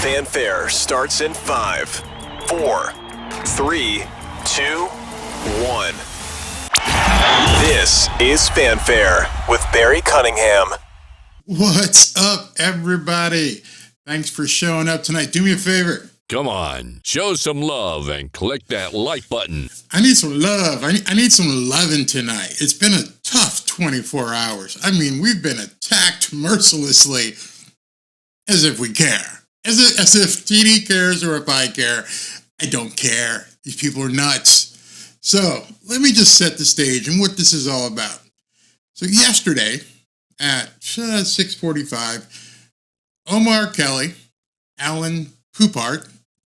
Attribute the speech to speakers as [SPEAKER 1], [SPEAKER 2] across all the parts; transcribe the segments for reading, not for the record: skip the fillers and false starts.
[SPEAKER 1] Fanfare starts in 5, 4, 3, 2, 1. This is Fanfare with Barry Cunningham.
[SPEAKER 2] What's up, everybody? Thanks for showing up tonight. Do me a favor.
[SPEAKER 3] Come on, show some love and click that like button.
[SPEAKER 2] I need some love. I need some loving tonight. It's been a tough 24 hours. I mean, we've been attacked mercilessly as if we care. As if TD cares or if I care. I don't care. These people are nuts. So let me just set the stage and what this is all about. So yesterday at 6:45, Omar Kelly, Alain Poupart,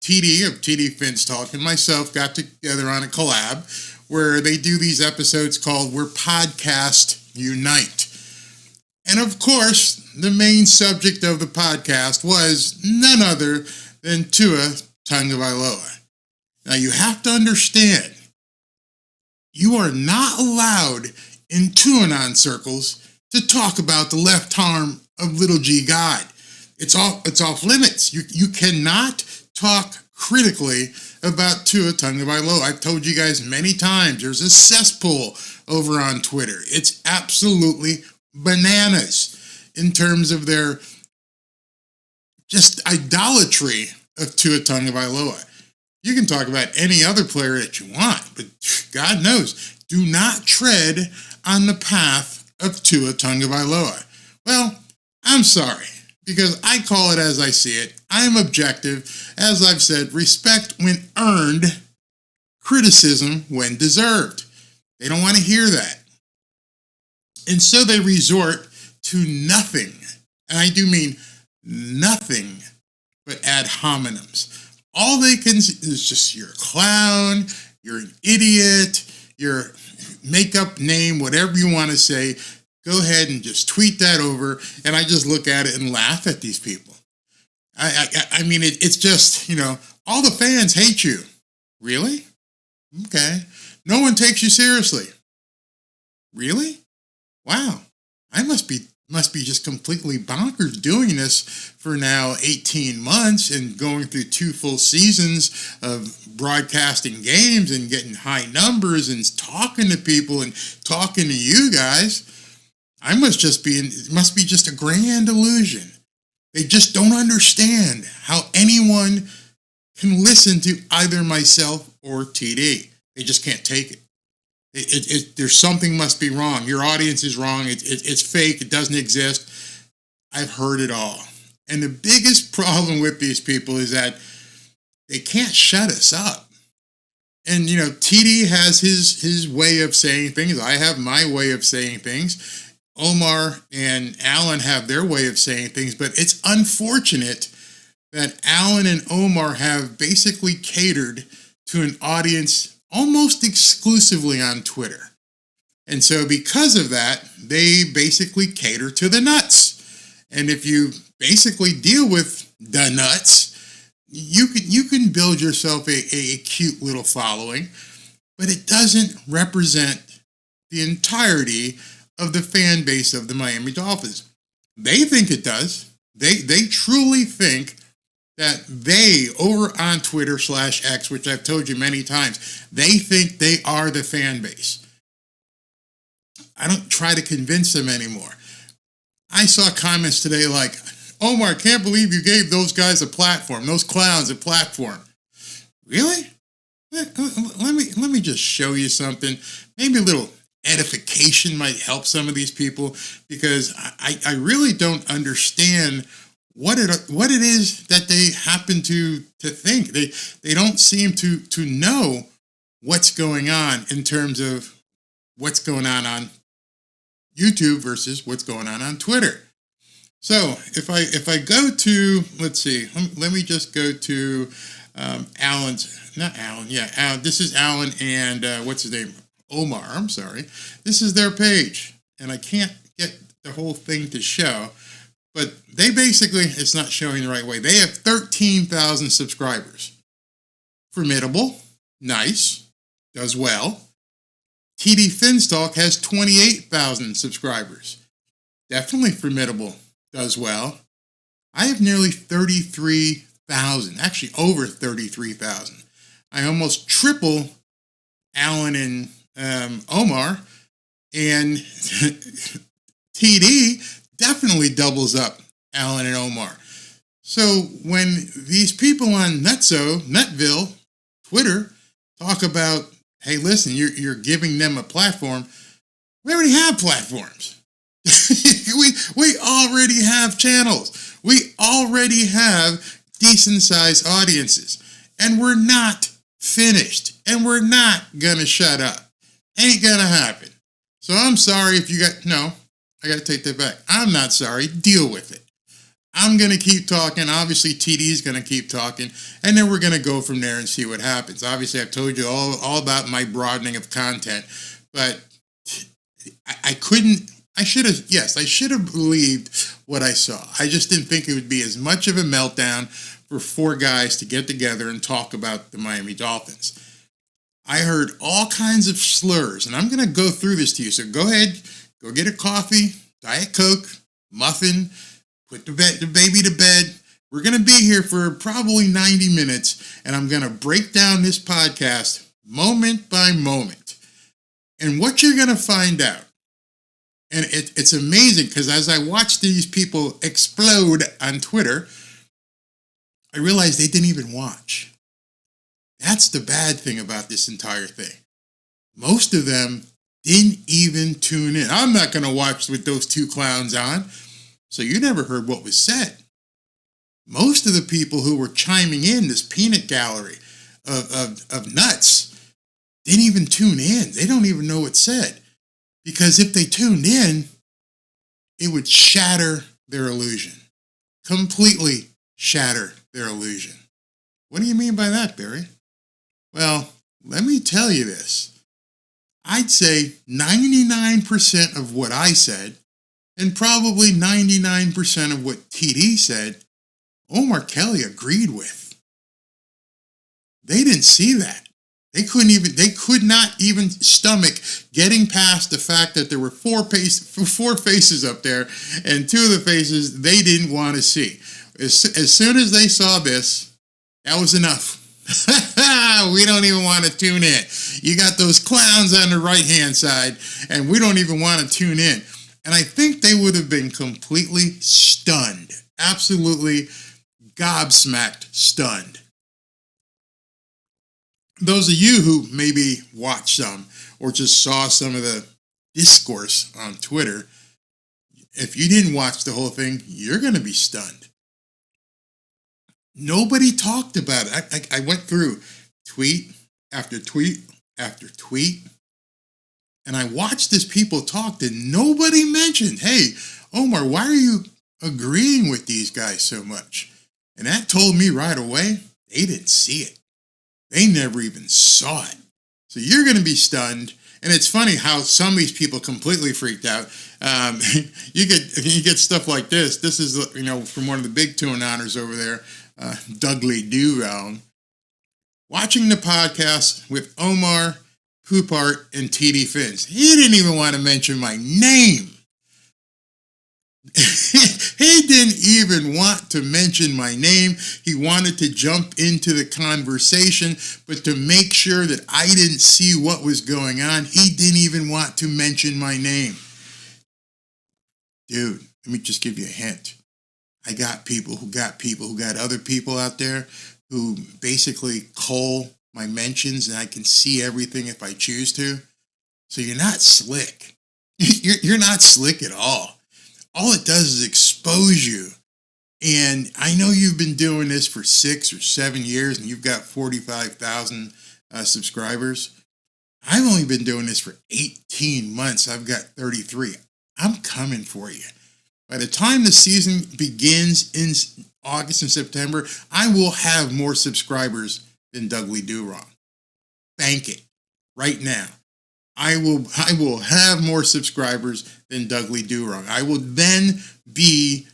[SPEAKER 2] TD of TD Phinstalk, and myself got together on a collab where they do these episodes called We're Podcast Unite. And of course, the main subject of the podcast was none other than Tua Tagovailoa. Now you have to understand, you are not allowed in Tuanon circles to talk about the left arm of little G God. It's off limits. You cannot talk critically about Tua Tagovailoa. I've told you guys many times, there's a cesspool over on Twitter. It's absolutely bananas in terms of their just idolatry of Tua Tagovailoa. You can talk about any other player that you want, but God knows, do not tread on the path of Tua Tagovailoa. Well, I'm sorry, because I call it as I see it. I am objective. As I've said, respect when earned, criticism when deserved. They don't want to hear that. And so they resort to nothing, and I do mean nothing, but ad hominems. All they can say is just, you're a clown, you're an idiot, your make-up name, whatever you want to say. Go ahead and just tweet that over, and I just look at it and laugh at these people. I mean, it's just, all the fans hate you. Really? Okay. No one takes you seriously. Really? Wow. I must be just completely bonkers doing this for now 18 months and going through 2 full seasons of broadcasting games and getting high numbers and talking to people and talking to you guys. It must be just a grand illusion. They just don't understand how anyone can listen to either myself or TD. They just can't take it. There's something must be wrong. Your audience is wrong. It's fake. It doesn't exist. I've heard it all. And the biggest problem with these people is that they can't shut us up. And, TD has his way of saying things. I have my way of saying things. Omar and Alan have their way of saying things, but it's unfortunate that Alan and Omar have basically catered to an audience almost exclusively on Twitter. And so because of that, they basically cater to the nuts. And if you basically deal with the nuts, you can build yourself a cute little following, but it doesn't represent the entirety of the fan base of the Miami Dolphins. They think it does. They truly think that they, over on Twitter /X, which I've told you many times, they think they are the fan base. I don't try to convince them anymore. I saw comments today like, Omar, can't believe you gave those guys a platform, those clowns a platform. Really? Let me just show you something. Maybe a little edification might help some of these people, because I really don't understand what it is that they happen to think. They don't seem to know what's going on in terms of what's going on YouTube versus what's going on Twitter. So if I go to, let's see, let me just go to Alan. This is Alan and what's his name? Omar, I'm sorry. This is their page, and I can't get the whole thing to show, but they basically, it's not showing the right way. They have 13,000 subscribers. Formidable, nice, does well. TD Phinstalk has 28,000 subscribers. Definitely formidable, does well. I have nearly 33,000 33,000, actually over 33,000. I almost triple Alain and Omar, and TD definitely doubles up Alain and Omar. So when these people on Netville, Twitter, talk about, hey, listen, you're giving them a platform, we already have platforms. we already have channels. We already have decent-sized audiences. And we're not finished. And we're not going to shut up. Ain't going to happen. So I'm sorry if you got... No, I got to take that back. I'm not sorry. Deal with it. I'm going to keep talking. Obviously, TD's going to keep talking. And then we're going to go from there and see what happens. Obviously, I've told you all about my broadening of content. But I couldn't... I should have believed what I saw. I just didn't think it would be as much of a meltdown for four guys to get together and talk about the Miami Dolphins. I heard all kinds of slurs, and I'm going to go through this to you. So go ahead, go get a coffee, Diet Coke, muffin, put the baby to bed. We're going to be here for probably 90 minutes, and I'm going to break down this podcast moment by moment. And what you're going to find out, and it's amazing because as I watch these people explode on Twitter, I realized they didn't even watch. That's the bad thing about this entire thing. Most of them didn't even tune in. I'm not going to watch with those two clowns on. So you never heard what was said. Most of the people who were chiming in this peanut gallery of nuts didn't even tune in. They don't even know what's said. Because if they tuned in, it would shatter their illusion. Completely shatter their illusion. What do you mean by that, Barry? Well, let me tell you this. I'd say 99% of what I said, and probably 99% of what TD said, Omar Kelly agreed with. They didn't see that. They could not even stomach getting past the fact that there were four faces up there, and two of the faces they didn't want to see. As soon as they saw this, that was enough. We don't even want to tune in. You got those clowns on the right-hand side, and we don't even want to tune in. And I think they would have been completely stunned. Absolutely gobsmacked stunned. Those of you who maybe watched some or just saw some of the discourse on Twitter, if you didn't watch the whole thing, you're going to be stunned. Nobody talked about it. I went through tweet after tweet after tweet, and I watched as people talked, and nobody mentioned, hey, Omar, why are you agreeing with these guys so much? And that told me right away, they didn't see it. They never even saw it. So you're going to be stunned. And it's funny how some of these people completely freaked out. You get stuff like this. This is, from one of the big tune honors over there, Dudley Durong. Watching the podcast with Omar, Poupart, and TD Fins. He didn't even want to mention my name. He didn't even want to mention my name. He wanted to jump into the conversation, but to make sure that I didn't see what was going on, he didn't even want to mention my name. Dude, let me just give you a hint. I got people who got other people out there who basically cull my mentions, and I can see everything if I choose to. So you're not slick. You're not slick at all. All it does is expose you. And I know you've been doing this for 6 or 7 years and you've got 45,000 subscribers. I've only been doing this for 18 months. I've got 33. I'm coming for you. By the time the season begins in August and September, I will have more subscribers than Dudley Durong. Bank it right now. I will have more subscribers than Dudley Durong. I will then be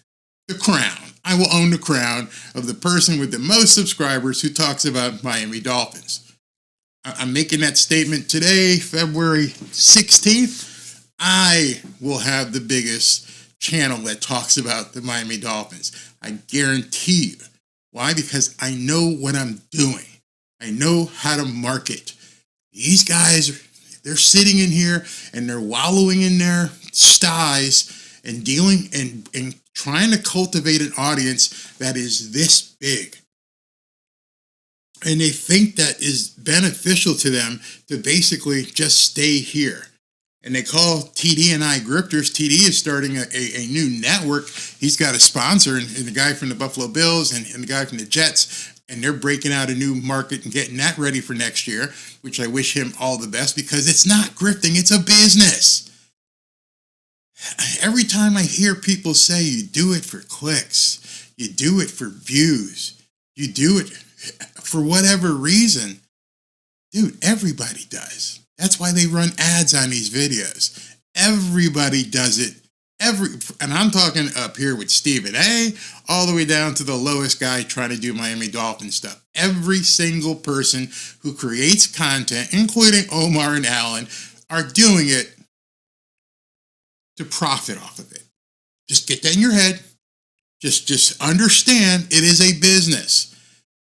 [SPEAKER 2] the crown. I will own the crown of the person with the most subscribers who talks about Miami Dolphins. I'm making that statement today, February 16th. I will have the biggest channel that talks about the Miami Dolphins. I guarantee you. Why? Because I know what I'm doing. I know how to market. These guys, they're sitting in here and they're wallowing in their sties and dealing and trying to cultivate an audience that is this big. And they think that is beneficial to them to basically just stay here. And they call TD and I grifters. TD is starting a new network. He's got a sponsor, and the guy from the Buffalo Bills and the guy from the Jets, and they're breaking out a new market and getting that ready for next year, which I wish him all the best, because it's not grifting, it's a business. Every time I hear people say you do it for clicks, you do it for views, you do it for whatever reason, dude, everybody does. That's why they run ads on these videos. Everybody does it. And I'm talking up here with Stephen A, all the way down to the lowest guy trying to do Miami Dolphins stuff. Every single person who creates content, including Omar and Alain, are doing it to profit off of it. Just get that in your head. Just understand it is a business.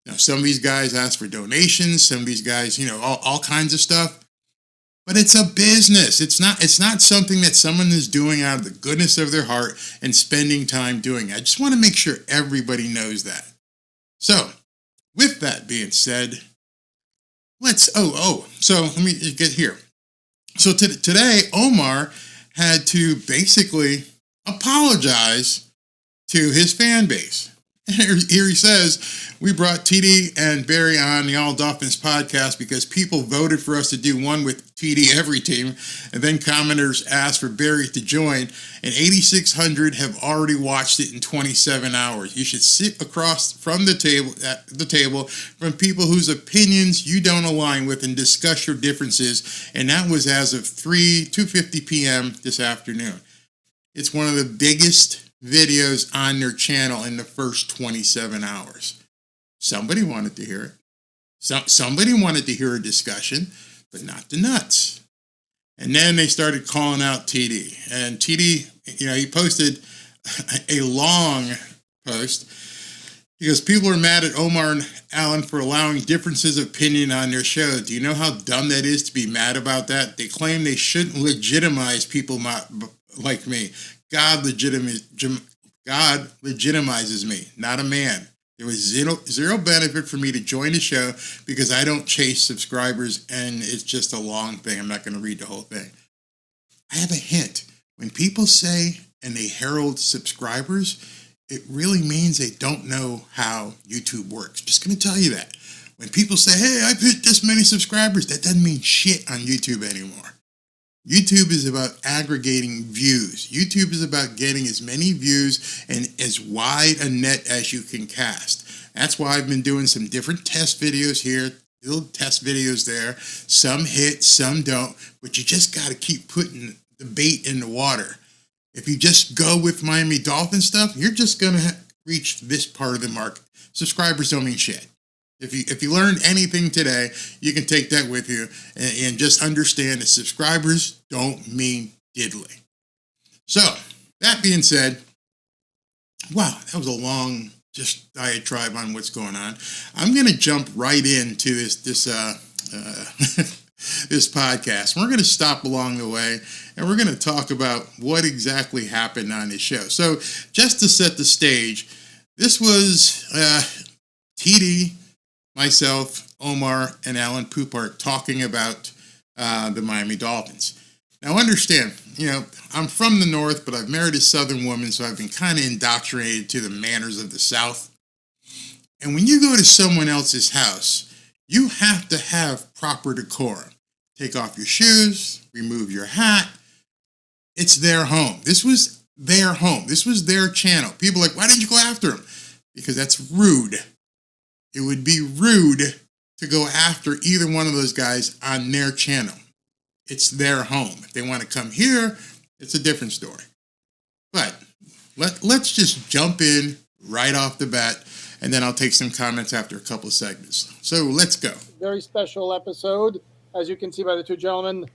[SPEAKER 2] Now, some of these guys ask for donations. Some of these guys, all kinds of stuff. But it's a business. It's not something that someone is doing out of the goodness of their heart and spending time doing. I just want to make sure everybody knows that. So, with that being said, so let me get here. So today, Omar had to basically apologize to his fan base. Here he says, we brought TD and Barry on the All-Dolphins podcast because people voted for us to do one with TD every team, and then commenters asked for Barry to join, and 8,600 have already watched it in 27 hours. You should sit across from the table from people whose opinions you don't align with and discuss your differences, and that was as of 2:50 p.m. this afternoon. It's one of the biggest videos on their channel in the first 27 hours. Somebody wanted to hear it. Somebody wanted to hear a discussion, but not the nuts. And then they started calling out TD. And TD, he posted a long post because people are mad at Omar and Alain for allowing differences of opinion on their show. Do you know how dumb that is to be mad about that? They claim they shouldn't legitimize people like me. God legitimizes me, not a man. There was zero benefit for me to join the show because I don't chase subscribers, and it's just a long thing. I'm not going to read the whole thing. I have a hint. When people say and they herald subscribers, it really means they don't know how YouTube works. Just going to tell you that. When people say, hey, I've hit this many subscribers, that doesn't mean shit on YouTube anymore. YouTube is about aggregating views. YouTube is about getting as many views and as wide a net as you can cast. That's why I've been doing some different test videos here, little test videos there. Some hit, some don't, but you just got to keep putting the bait in the water. If you just go with Miami Dolphins stuff, you're just going to reach this part of the market. Subscribers don't mean shit. If you learned anything today, you can take that with you and just understand that subscribers don't mean diddly. So, that being said, wow, that was a long just diatribe on what's going on. I'm going to jump right into this podcast. We're going to stop along the way, and we're going to talk about what exactly happened on this show. So, just to set the stage, this was TD, myself, Omar, and Alain Poupart talking about the Miami Dolphins. Now, understand, I'm from the North, but I've married a Southern woman, so I've been kind of indoctrinated to the manners of the South. And when you go to someone else's house, you have to have proper decorum. Take off your shoes, remove your hat. It's their home. This was their home. This was their channel. People are like, why didn't you go after them? Because that's rude. It would be rude to go after either one of those guys on their channel. It's their home. If they want to come here, it's a different story. But let's just jump in right off the bat, and then I'll take some comments after a couple of segments. So let's go.
[SPEAKER 4] Very special episode. As you can see by the two gentlemen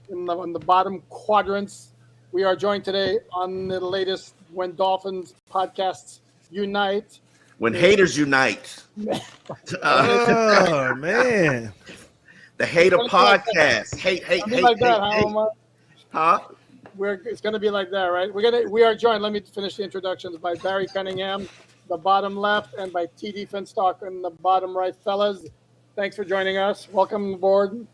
[SPEAKER 4] in the bottom quadrants, we are joined today on the latest When Dolphins podcasts unite
[SPEAKER 5] When haters unite.
[SPEAKER 6] Oh man.
[SPEAKER 5] The Hater Podcast. Hate.
[SPEAKER 4] Like that, huh, Omar?
[SPEAKER 5] Huh?
[SPEAKER 4] It's going to be like that, right? We are joined. Let me finish the introductions by Barry Cunningham, the bottom left, and by TD Phinstalk in the bottom right, fellas. Thanks for joining us. Welcome aboard.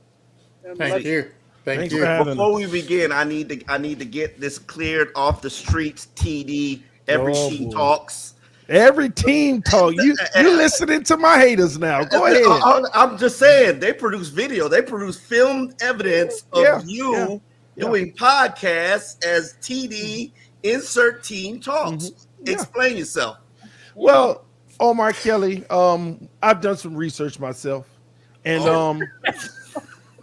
[SPEAKER 2] Thank you. Thank you.
[SPEAKER 5] Before we begin, I need to get this cleared off the streets. TD. Every team talks.
[SPEAKER 6] Every team talk. You listening to my haters now. Go ahead.
[SPEAKER 5] I'm just saying they produce video. They produce filmed evidence of you doing podcasts as TD insert team talks. Explain yourself.
[SPEAKER 6] Well, Omar Kelly, I've done some research myself, and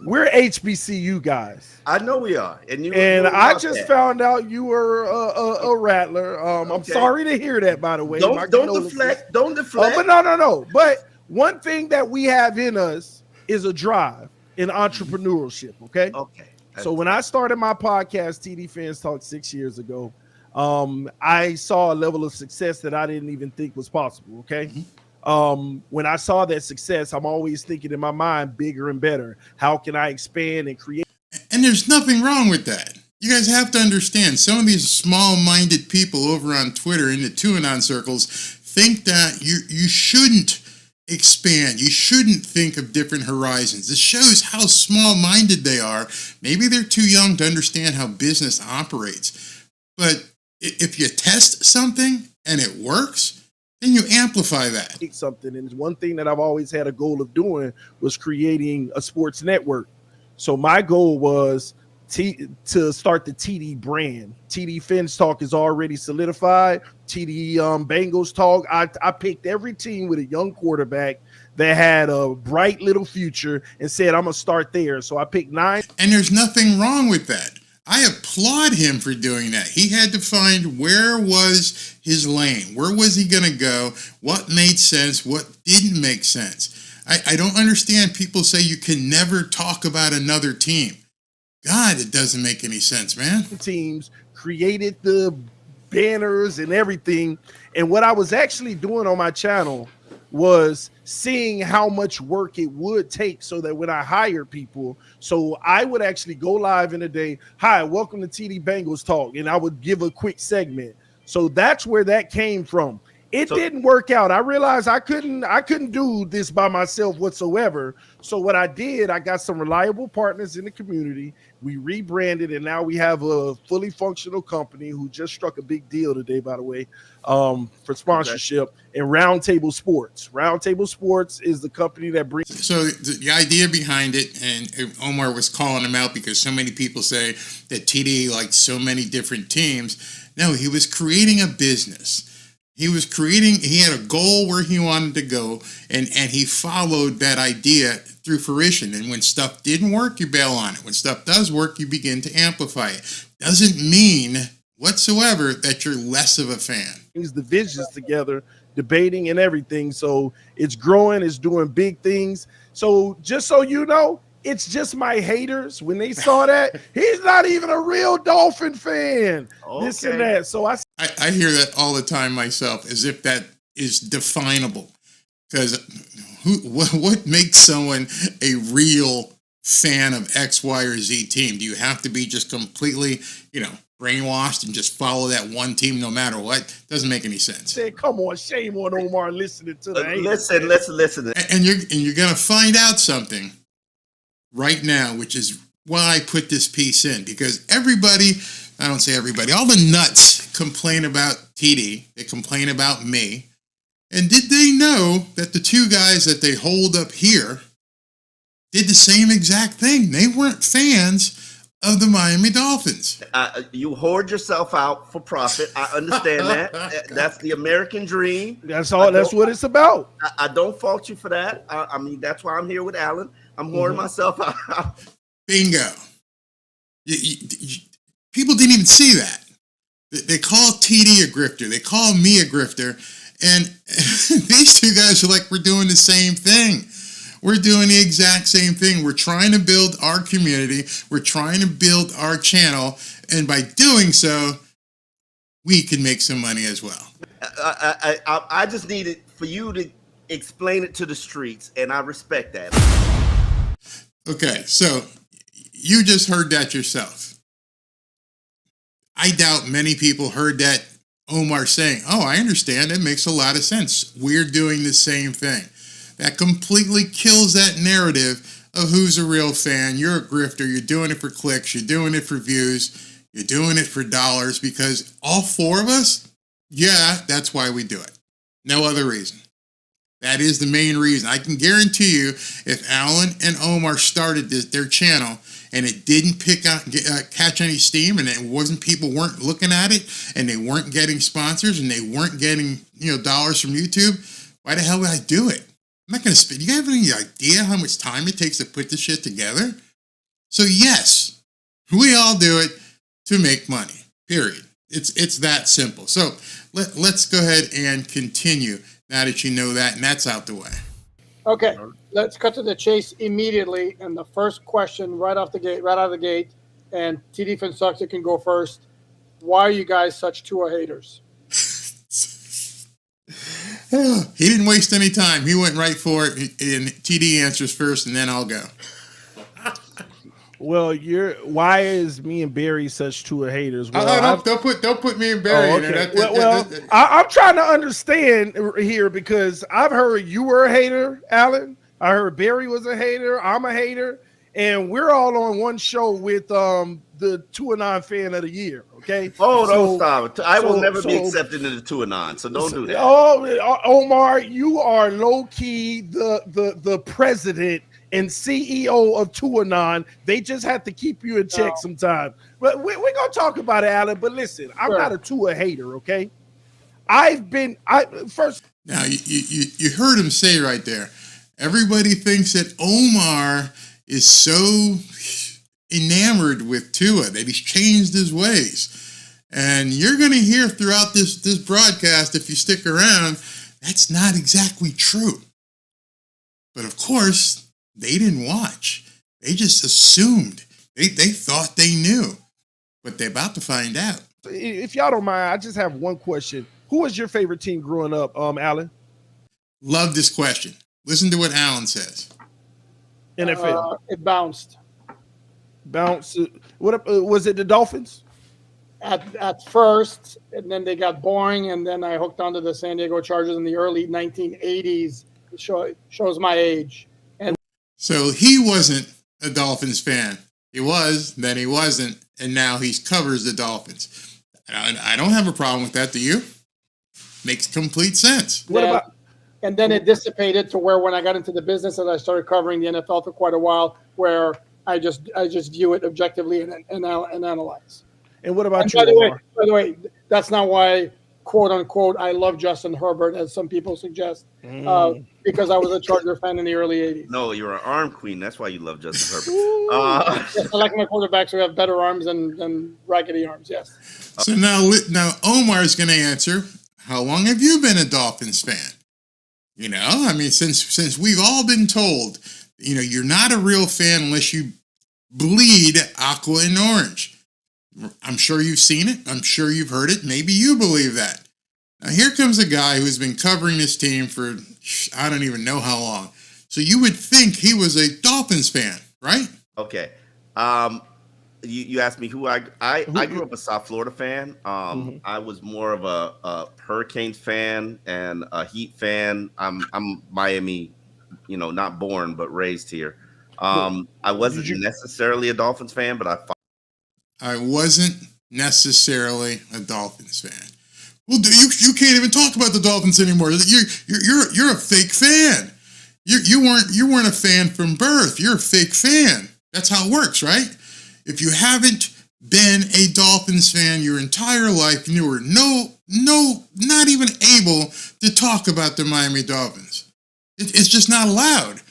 [SPEAKER 6] we're HBCU guys.
[SPEAKER 5] I know we are,
[SPEAKER 6] and I just found out you were a rattler. I'm sorry to hear that, by the way.
[SPEAKER 5] Don't deflect. Don't deflect.
[SPEAKER 6] But no. But one thing that we have in us is a drive in entrepreneurship. Okay. So when I started my podcast, TD Phinstalk 6 years ago, I saw a level of success that I didn't even think was possible. Okay. When I saw that success, I'm always thinking in my mind, bigger and better. How can I expand and create?
[SPEAKER 2] And there's nothing wrong with that. You guys have to understand, some of these small-minded people over on Twitter in the QAnon circles think that you shouldn't expand. You shouldn't think of different horizons. This shows how small-minded they are. Maybe they're too young to understand how business operates. But if you test something and it works, then you amplify that.
[SPEAKER 6] Something. And one thing that I've always had a goal of doing was creating a sports network. So my goal was to start the TD brand. TD Phinstalk is already solidified. TD Bengals Talk. I picked every team with a young quarterback that had a bright little future and said, I'm going to start there. So I picked 9.
[SPEAKER 2] And there's nothing wrong with that. I applaud him for doing that. He had to find where was his lane. Where was he going to go? What made sense? What didn't make sense? I don't understand people say you can never talk about another team. God, it doesn't make any sense, man.
[SPEAKER 6] Teams created the banners and everything. And what I was actually doing on my channel was seeing how much work it would take so that when I hire people, so I would actually go live in a day. Hi, welcome to TD Bengals Talk. And I would give a quick segment. So that's where that came from. It didn't work out. I realized I couldn't do this by myself whatsoever. So what I did, I got some reliable partners in the community. We rebranded, and now we have a fully functional company who just struck a big deal today, by the way, for sponsorship and Roundtable Sports. Roundtable Sports is the company that brings.
[SPEAKER 2] So the idea behind it, and Omar was calling him out because so many people say that TD likes so many different teams. No, he was creating a business. He had a goal where he wanted to go, and he followed that idea through fruition. And when stuff didn't work, you bail on it. When stuff does work, you begin to amplify it. Doesn't mean whatsoever that you're less of a fan.
[SPEAKER 6] The visions together, debating and everything. So it's growing, it's doing big things. So just so you know, it's just my haters. When they saw that, he's not even a real Dolphin fan. This and that. So I
[SPEAKER 2] hear that all the time myself, as if that is definable. Because what makes someone a real fan of X, Y, or Z team? Do you have to be just completely, brainwashed and just follow that one team no matter what? Doesn't make any sense.
[SPEAKER 6] Say, come on, shame on Omar listening to the haters.
[SPEAKER 5] Listen.
[SPEAKER 2] And you're gonna find out something right now, which is why I put this piece in, because I don't say everybody, all the nuts complain about TD, they complain about me. And did they know that the two guys that they hold up here did the same exact thing? They weren't fans of the Miami Dolphins.
[SPEAKER 5] You hoard yourself out for profit. I understand that. That's the American dream.
[SPEAKER 6] That's all. That's what it's about.
[SPEAKER 5] I don't fault you for that. I mean, that's why I'm here with Alan. I'm hoarding myself out.
[SPEAKER 2] Bingo. People didn't even see that. They call TD a grifter. They call me a grifter. And these two guys are like, we're doing the same thing. We're doing the exact same thing. We're trying to build our community. We're trying to build our channel. And by doing so, we can make some money as well.
[SPEAKER 5] I just needed for you to explain it to the streets, and I respect that.
[SPEAKER 2] Okay, so you just heard that yourself. I doubt many people heard that Omar saying, oh, I understand. It makes a lot of sense. We're doing the same thing. That completely kills that narrative of who's a real fan. You're a grifter. You're doing it for clicks. You're doing it for views. You're doing it for dollars, because all four of us, yeah, that's why we do it. No other reason. That is the main reason. I can guarantee you, if Alan and Omar started their channel and it didn't catch any steam, and it wasn't, people weren't looking at it, and they weren't getting sponsors, and they weren't getting dollars from YouTube, why the hell would I do it? I'm not going to spend. You have any idea how much time it takes to put this shit together? So yes, we all do it to make money. Period. It's that simple. So let's go ahead and continue now that you know that, and that's out the way.
[SPEAKER 4] Okay, let's cut to the chase immediately. And the first question right out of the gate, and TD Phinstalk, you can go first. Why are you guys such Tua haters?
[SPEAKER 2] He didn't waste any time. He went right for it, and TD answers first, and then I'll go.
[SPEAKER 6] Well, why is me and Barry such Tua haters? Well,
[SPEAKER 2] don't put me and Barry in there.
[SPEAKER 6] I'm trying to understand here, because I've heard you were a hater, Alan. I heard Barry was a hater. I'm a hater, and we're all on one show with the Tua fan of the year. Okay.
[SPEAKER 5] Oh, don't stop. I will never be accepted in the Tua, so don't do that.
[SPEAKER 6] Oh, Omar, you are low key the president and CEO of Tua. They just have to keep you in check sometime. But we're gonna talk about it, Alan. But listen, I'm not a Tua hater, okay? First.
[SPEAKER 2] Now you heard him say right there. Everybody thinks that Omar is so enamored with Tua that he's changed his ways. And you're gonna hear throughout this broadcast, if you stick around, that's not exactly true. But of course, they didn't watch. They just assumed. They thought they knew. But they're about to find out.
[SPEAKER 6] If y'all don't mind, I just have one question. Who was your favorite team growing up, Alan?
[SPEAKER 2] Love this question. Listen to what Alan says.
[SPEAKER 4] NFL. It bounced.
[SPEAKER 6] What was it? The Dolphins?
[SPEAKER 4] At first, and then they got boring, and then I hooked onto the San Diego Chargers in the early 1980s. It shows my age.
[SPEAKER 2] So he wasn't a Dolphins fan. He was, then he wasn't, and now he covers the Dolphins. I don't have a problem with that, do you? Makes complete sense.
[SPEAKER 4] And then it dissipated to where when I got into the business and I started covering the NFL for quite a while, where I just view it objectively and analyze.
[SPEAKER 6] And what about you?
[SPEAKER 4] By the way, that's not why, quote unquote, I love Justin Herbert, as some people suggest, because I was a Charger fan in the early 80s.
[SPEAKER 5] No, you're an arm queen. That's why you love Justin Herbert.
[SPEAKER 4] Yes, I like my quarterbacks who have better arms than raggedy arms, yes.
[SPEAKER 2] So now Omar is going to answer, how long have you been a Dolphins fan? Since we've all been told, you're not a real fan unless you bleed aqua and orange. I'm sure you've seen it. I'm sure you've heard it. Maybe you believe that. Now, here comes a guy who's been covering this team for I don't even know how long. So you would think he was a Dolphins fan, right?
[SPEAKER 5] Okay. You asked me who I grew up a South Florida fan. I was more of a Hurricanes fan and a Heat fan. I'm Miami, not born but raised here. I wasn't necessarily a Dolphins fan, but
[SPEAKER 2] I wasn't necessarily a Dolphins fan. Well, you can't even talk about the Dolphins anymore. You're a fake fan. You weren't a fan from birth. You're a fake fan. That's how it works, right? If you haven't been a Dolphins fan your entire life, you were not even able to talk about the Miami Dolphins. It's just not allowed.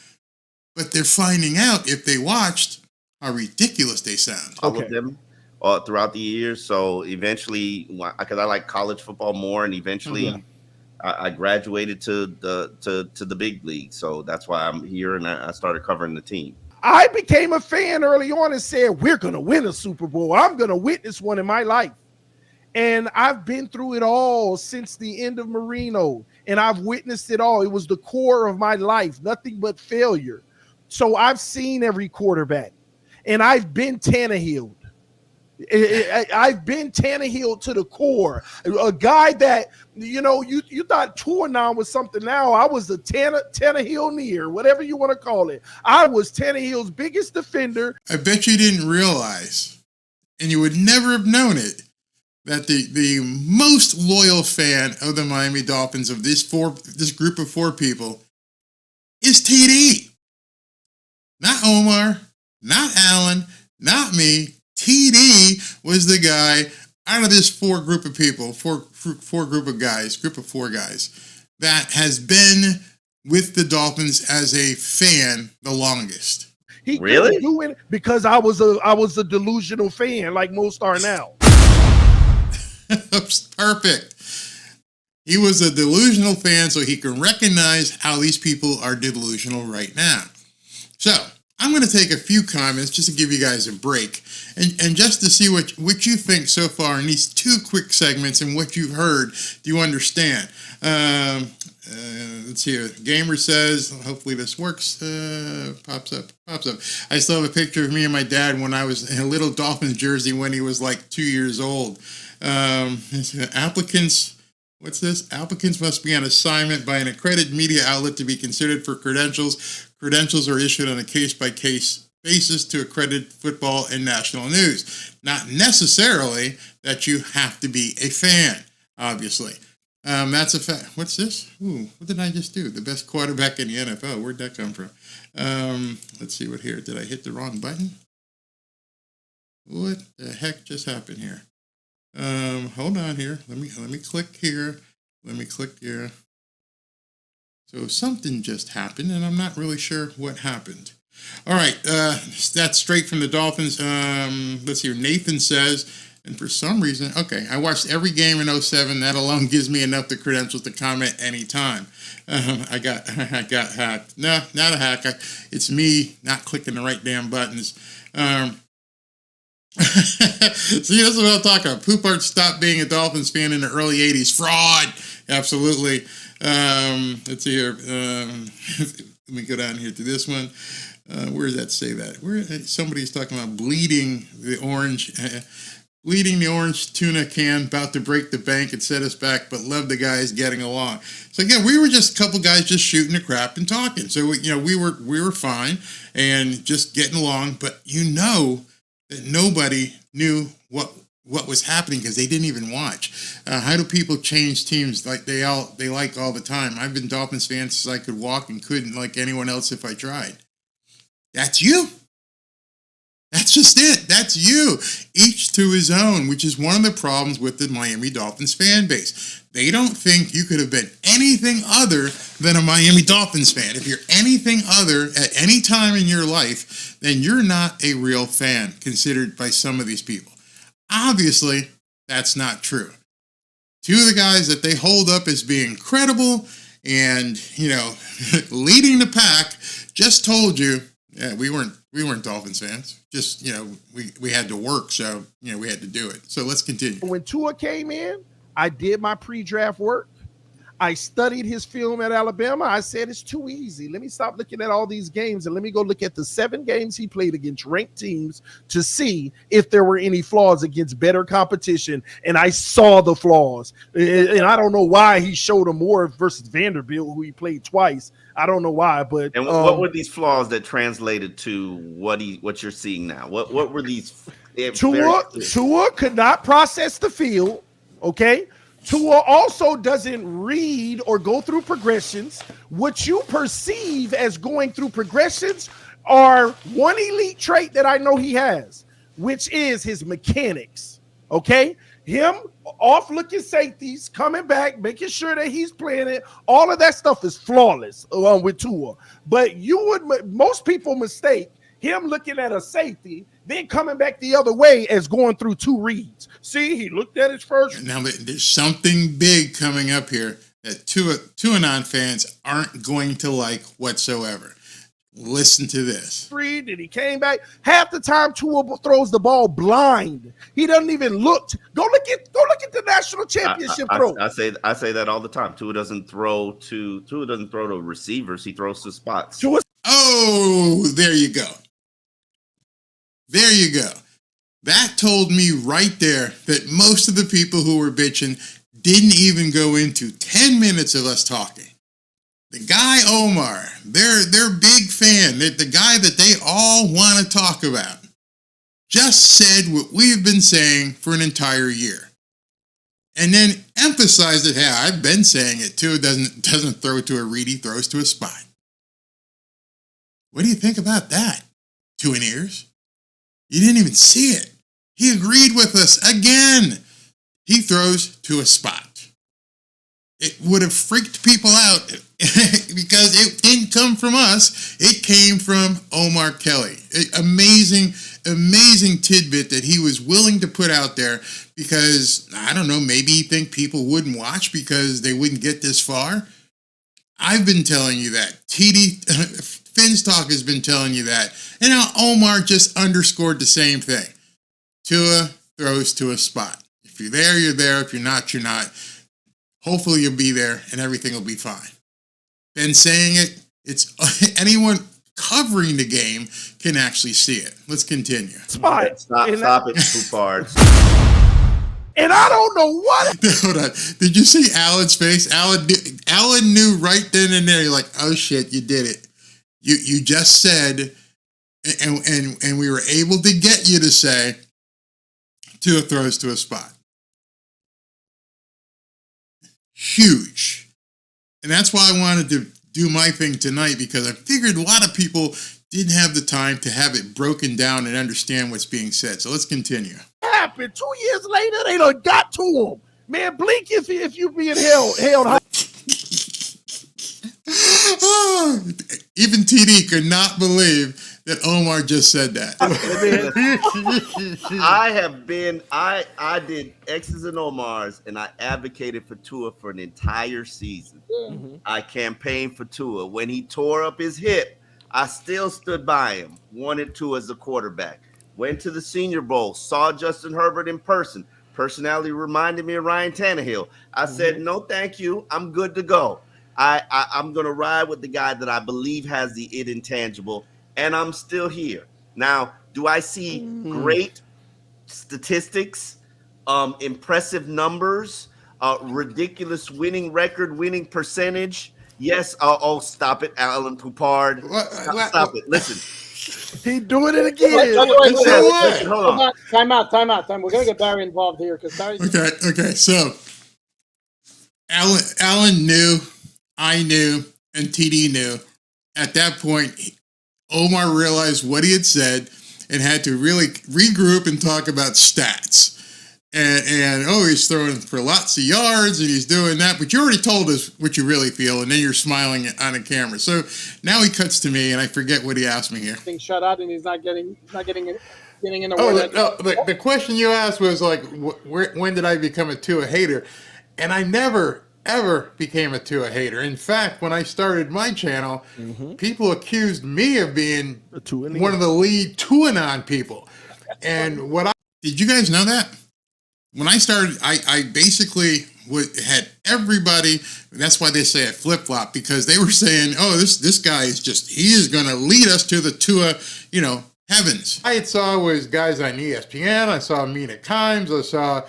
[SPEAKER 2] But they're finding out, if they watched, how ridiculous they sound.
[SPEAKER 5] Followed them throughout the years. So eventually, because I like college football more, and eventually I graduated to the big league. So that's why I'm here, and I started covering the team.
[SPEAKER 6] I became a fan early on and said, we're going to win a Super Bowl. I'm going to witness one in my life. And I've been through it all since the end of Marino, and I've witnessed it all. It was the core of my life, nothing but failure. So I've seen every quarterback, and I've been Tannehill. I've been Tannehill to the core. A guy that, you thought Tournon was something now. I was the Tannehill near, whatever you want to call it. I was Tannehill's biggest defender.
[SPEAKER 2] I bet you didn't realize, and you would never have known it, that the most loyal fan of the Miami Dolphins, of this group of 4 people, is TD. Not Omar, not Alan, not me. TD was the guy out of this group of four guys that has been with the Dolphins as a fan the longest.
[SPEAKER 6] He really do it because I was a delusional fan, like most are now.
[SPEAKER 2] Perfect. He was a delusional fan, so he can recognize how these people are delusional right now. So I'm going to take a few comments just to give you guys a break and just to see what you think so far in these 2 quick segments and what you've heard. Do you understand? Let's see. Gamer says, hopefully this works. Pops up. I still have a picture of me and my dad when I was in a little Dolphins jersey when he was like 2 years old. Applicants, what's this? Applicants must be on assignment by an accredited media outlet to be considered for credentials. Credentials are issued on a case-by-case basis to accredited football and national news. Not necessarily that you have to be a fan, obviously. That's a fact. What's this? Ooh, what did I just do? The best quarterback in the NFL. Where'd that come from? Let's see what here. Did I hit the wrong button? What the heck just happened here? Hold on here. Let me click here. Let me click here. So something just happened, and I'm not really sure what happened. All right, that's straight from the Dolphins. Let's see. Nathan says, and for some reason, okay, I watched every game in 07. That alone gives me enough the credentials to comment anytime. I got hacked. No, not a hack. It's me not clicking the right damn buttons. See, this is what I'm talking about. Poupart stopped being a Dolphins fan in the early 80s. Fraud! Absolutely. Let's see here. Let me go down here to this one. Where does that say that? Somebody's talking about bleeding the orange tuna can, about to break the bank and set us back, but love the guys getting along. So again, we were just a couple guys just shooting the crap and talking. So we were fine and just getting along, but that nobody knew what was happening because they didn't even watch. How do people change teams like they like all the time? I've been Dolphins fan since I could walk and couldn't like anyone else if I tried. That's you. That's just it. That's you. Each to his own, which is one of the problems with the Miami Dolphins fan base. They don't think you could have been anything other than a Miami Dolphins fan. If you're anything other at any time in your life, then you're not a real fan, considered by some of these people. Obviously, that's not true. 2 of the guys that they hold up as being credible and, leading the pack just told you, yeah, we weren't Dolphins fans. Just, we had to work, so, we had to do it. So let's continue.
[SPEAKER 6] When Tua came in, I did my pre-draft work. I studied his film at Alabama. I said, it's too easy. Let me stop looking at all these games and let me go look at the 7 games he played against ranked teams to see if there were any flaws against better competition. And I saw the flaws. And I don't know why he showed them more versus Vanderbilt, who he played twice. I don't know why, but
[SPEAKER 5] and what were these flaws that translated to what you're seeing now? What were these?
[SPEAKER 6] Tua could not process the field. Okay. Tua also doesn't read or go through progressions. What you perceive as going through progressions are one elite trait that I know he has, which is his mechanics. Okay. Him off looking safeties, coming back, making sure that he's playing it. All of that stuff is flawless along with Tua. But most people mistake him looking at a safety, then coming back the other way as going through 2 reads. See, he looked at his first.
[SPEAKER 2] Now there's something big coming up here that Tua non fans aren't going to like whatsoever. Listen to this.
[SPEAKER 6] Then he came back. Half the time, Tua throws the ball blind. He doesn't even look. Go look at the national championship throw.
[SPEAKER 5] I say that all the time. Tua doesn't throw to receivers. He throws to spots.
[SPEAKER 2] Oh, there you go. There you go. That told me right there that most of the people who were bitching didn't even go into 10 minutes of us talking. The guy Omar, their big fan, the guy that they all want to talk about, just said what we've been saying for an entire year. And then emphasized it. Hey, I've been saying it too. It doesn't throw to a read, he throws to a spot. What do you think about that? 2 in ears? You didn't even see it. He agreed with us again. He throws to a spot. It would have freaked people out because it didn't come from us. It came from Omar Kelly. Amazing tidbit that he was willing to put out there because, I don't know, maybe he think people wouldn't watch because they wouldn't get this far. I've been telling you that. TD Phinstalk has been telling you that. And now Omar just underscored the same thing. Tua throws to a spot. If you're there, you're there. If you're not, you're not. Hopefully you'll be there and everything will be fine. Been saying it. It's anyone covering the game can actually see it. Let's continue.
[SPEAKER 6] Stop
[SPEAKER 5] it, Poupart.
[SPEAKER 6] And I don't know what.
[SPEAKER 2] Hold on. Did you see Alan's face? Alan knew right then and there. You're like, oh shit, you did it. You just said, and we were able to get you to say, Tua throws to a spot. Huge. And that's why I wanted to do my thing tonight, because I figured a lot of people didn't have the time to have it broken down and understand what's being said. So let's continue.
[SPEAKER 6] Happened 2 years later, they done got to him. Man, blink if you being held high.
[SPEAKER 2] Even TD could not believe that Omar just said that.
[SPEAKER 5] I did X's and Omar's, and I advocated for Tua for an entire season. Mm-hmm. I campaigned for Tua. When he tore up his hip, I still stood by him, wanted Tua as a quarterback. Went to the Senior Bowl, saw Justin Herbert in person. Personality reminded me of Ryan Tannehill. I said, no, thank you. I'm good to go. I'm going to ride with the guy that I believe has the it intangible, and I'm still here. Now, do I see great statistics, impressive numbers, ridiculous winning record, winning percentage? Yes. Oh, stop it, Alain Poupart. Stop it. Listen.
[SPEAKER 6] He doing it again.
[SPEAKER 4] Hold on. Time out. We're going to get Barry involved here.
[SPEAKER 2] Okay. So, Alan knew, I knew, and TD knew. At that point, Omar realized what he had said and had to really regroup and talk about stats. And he's throwing for lots of yards and he's doing that. But you already told us what you really feel, and then you're smiling on the camera. So now he cuts to me, and I forget what he asked me here.
[SPEAKER 4] Being shut out, and he's not getting in the
[SPEAKER 2] word. The question you asked was like, when did I become a Tua hater? And I never ever became a Tua hater. In fact, when I started my channel, people accused me of being one of the lead Tuanon people. And did you guys know that? When I started, I basically had everybody, that's why they say I flip-flop, because they were saying, this guy he is going to lead us to the Tua, heavens. I saw was guys on ESPN, I saw Mina Kimes, I saw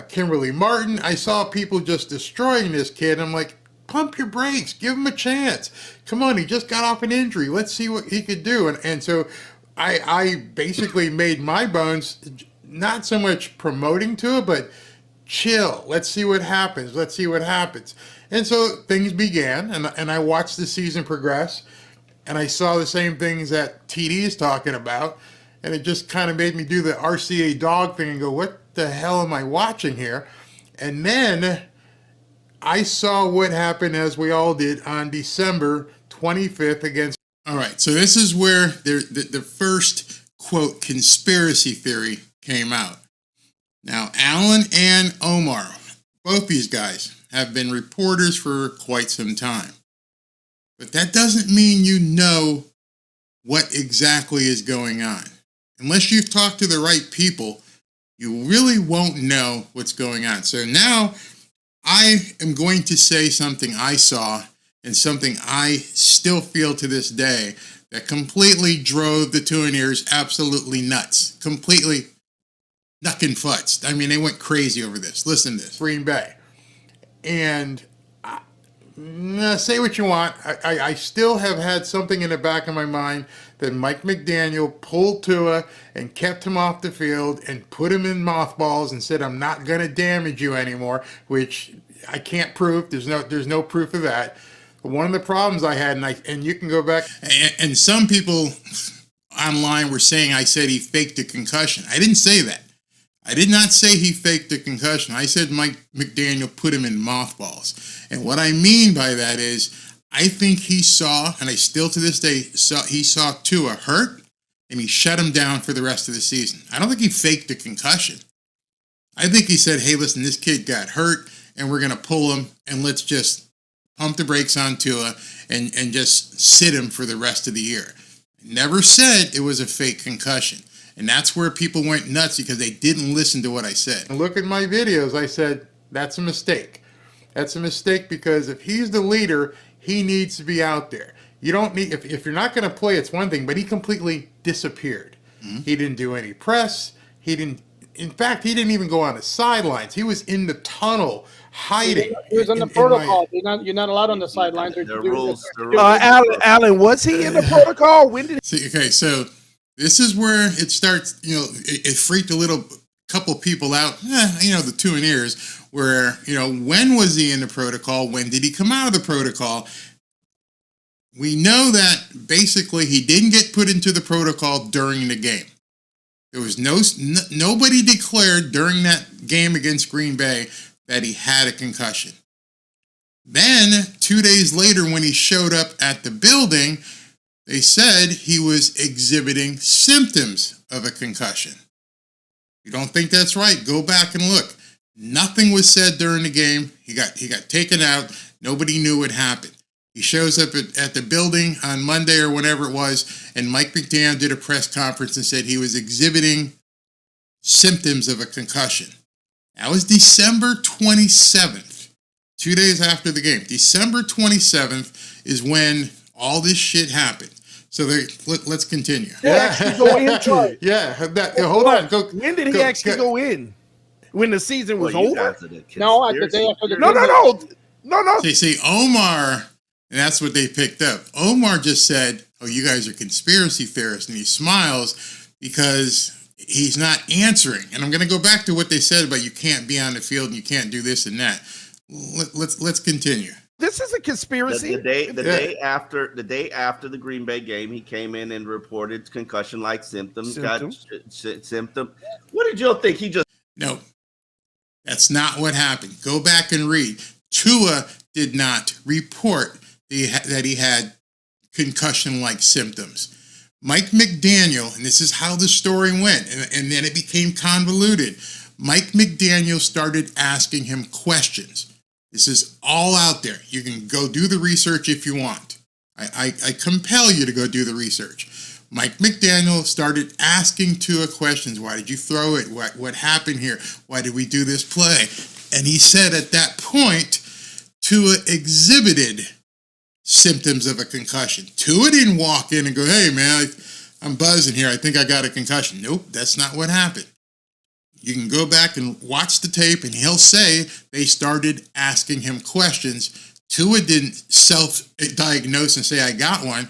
[SPEAKER 2] Kimberly Martin, I saw people just destroying this kid. I'm like, pump your brakes, give him a chance. Come on, he just got off an injury. Let's see what he could do. And so I basically made my bones not so much promoting to it, but chill. Let's see what happens. And so things began, and I watched the season progress, and I saw the same things that TD is talking about, and it just kind of made me do the RCA dog thing and go, what the hell am I watching here? And then I saw what happened, as we all did, on December 25th against... All right, so this is where the first, quote, conspiracy theory came out. Now, Alan and Omar, both these guys, have been reporters for quite some time. But that doesn't mean you know what exactly is going on. Unless you've talked to the right people, you really won't know what's going on. So now I am going to say something I saw and something I still feel to this day that completely drove the Tuineers absolutely nuts. Completely knuckin' futzed. I mean, they went crazy over this. Listen to this. Green Bay. And say what you want. I still have had something in the back of my mind that Mike McDaniel pulled Tua and kept him off the field and put him in mothballs and said, I'm not going to damage you anymore, which I can't prove. There's no proof of that. But one of the problems I had, and you can go back, and some people online were saying I said he faked a concussion. I didn't say that. I did not say he faked a concussion. I said Mike McDaniel put him in mothballs. And what I mean by that is I think he saw, and I still to this day, he saw Tua hurt, and he shut him down for the rest of the season. I don't think he faked a concussion. I think he said, hey, listen, this kid got hurt, and we're going to pull him, and let's just pump the brakes on Tua and just sit him for the rest of the year. Never said it was a fake concussion. And that's where people went nuts because they didn't listen to what I said. And look at my videos. I said, that's a mistake. That's a mistake because if he's the leader, he needs to be out there. You don't need, if you're not going to play, it's one thing, but he completely disappeared. Mm-hmm. He didn't do any press. In fact, he didn't even go on the sidelines. He was in the tunnel hiding.
[SPEAKER 4] He was in the protocol. You're not allowed on the sidelines.
[SPEAKER 5] There are rules.
[SPEAKER 6] Alan, was he in the protocol? When did
[SPEAKER 2] he? Okay, so this is where it starts, it freaked a couple people out, the Tuineers, where, when was he in the protocol? When did he come out of the protocol? We know that basically he didn't get put into the protocol during the game. There was nobody declared during that game against Green Bay that he had a concussion. Then, 2 days later, when he showed up at the building, they said he was exhibiting symptoms of a concussion. You don't think that's right? Go back and look. Nothing was said during the game. He got taken out. Nobody knew what happened. He shows up at the building on Monday or whenever it was, and Mike McDaniel did a press conference and said he was exhibiting symptoms of a concussion. That was December 27th, 2 days after the game. December 27th is when all this shit happened. So let's continue.
[SPEAKER 6] Actually go into it.
[SPEAKER 2] Yeah, hold on.
[SPEAKER 6] When did he actually go in? When the season was over?
[SPEAKER 4] No, at the day after the
[SPEAKER 6] No.
[SPEAKER 2] See, Omar, and that's what they picked up. Omar just said, oh, you guys are conspiracy theorists, and he smiles because he's not answering. And I'm going to go back to what they said about you can't be on the field and you can't do this and that. Let's continue.
[SPEAKER 6] This is a conspiracy.
[SPEAKER 5] The day after the Green Bay game, he came in and reported concussion-like symptoms. Got symptom. What did you think?
[SPEAKER 2] No, that's not what happened. Go back and read. Tua did not report that he had concussion-like symptoms. Mike McDaniel, and this is how the story went, and then it became convoluted. Mike McDaniel started asking him questions. This is all out there. You can go do the research if you want. I compel you to go do the research. Mike McDaniel started asking Tua questions. Why did you throw it? What happened here? Why did we do this play? And he said at that point, Tua exhibited symptoms of a concussion. Tua didn't walk in and go, hey, man, I'm buzzing here. I think I got a concussion. Nope, that's not what happened. You can go back and watch the tape, and he'll say they started asking him questions. Tua didn't self-diagnose and say, I got one.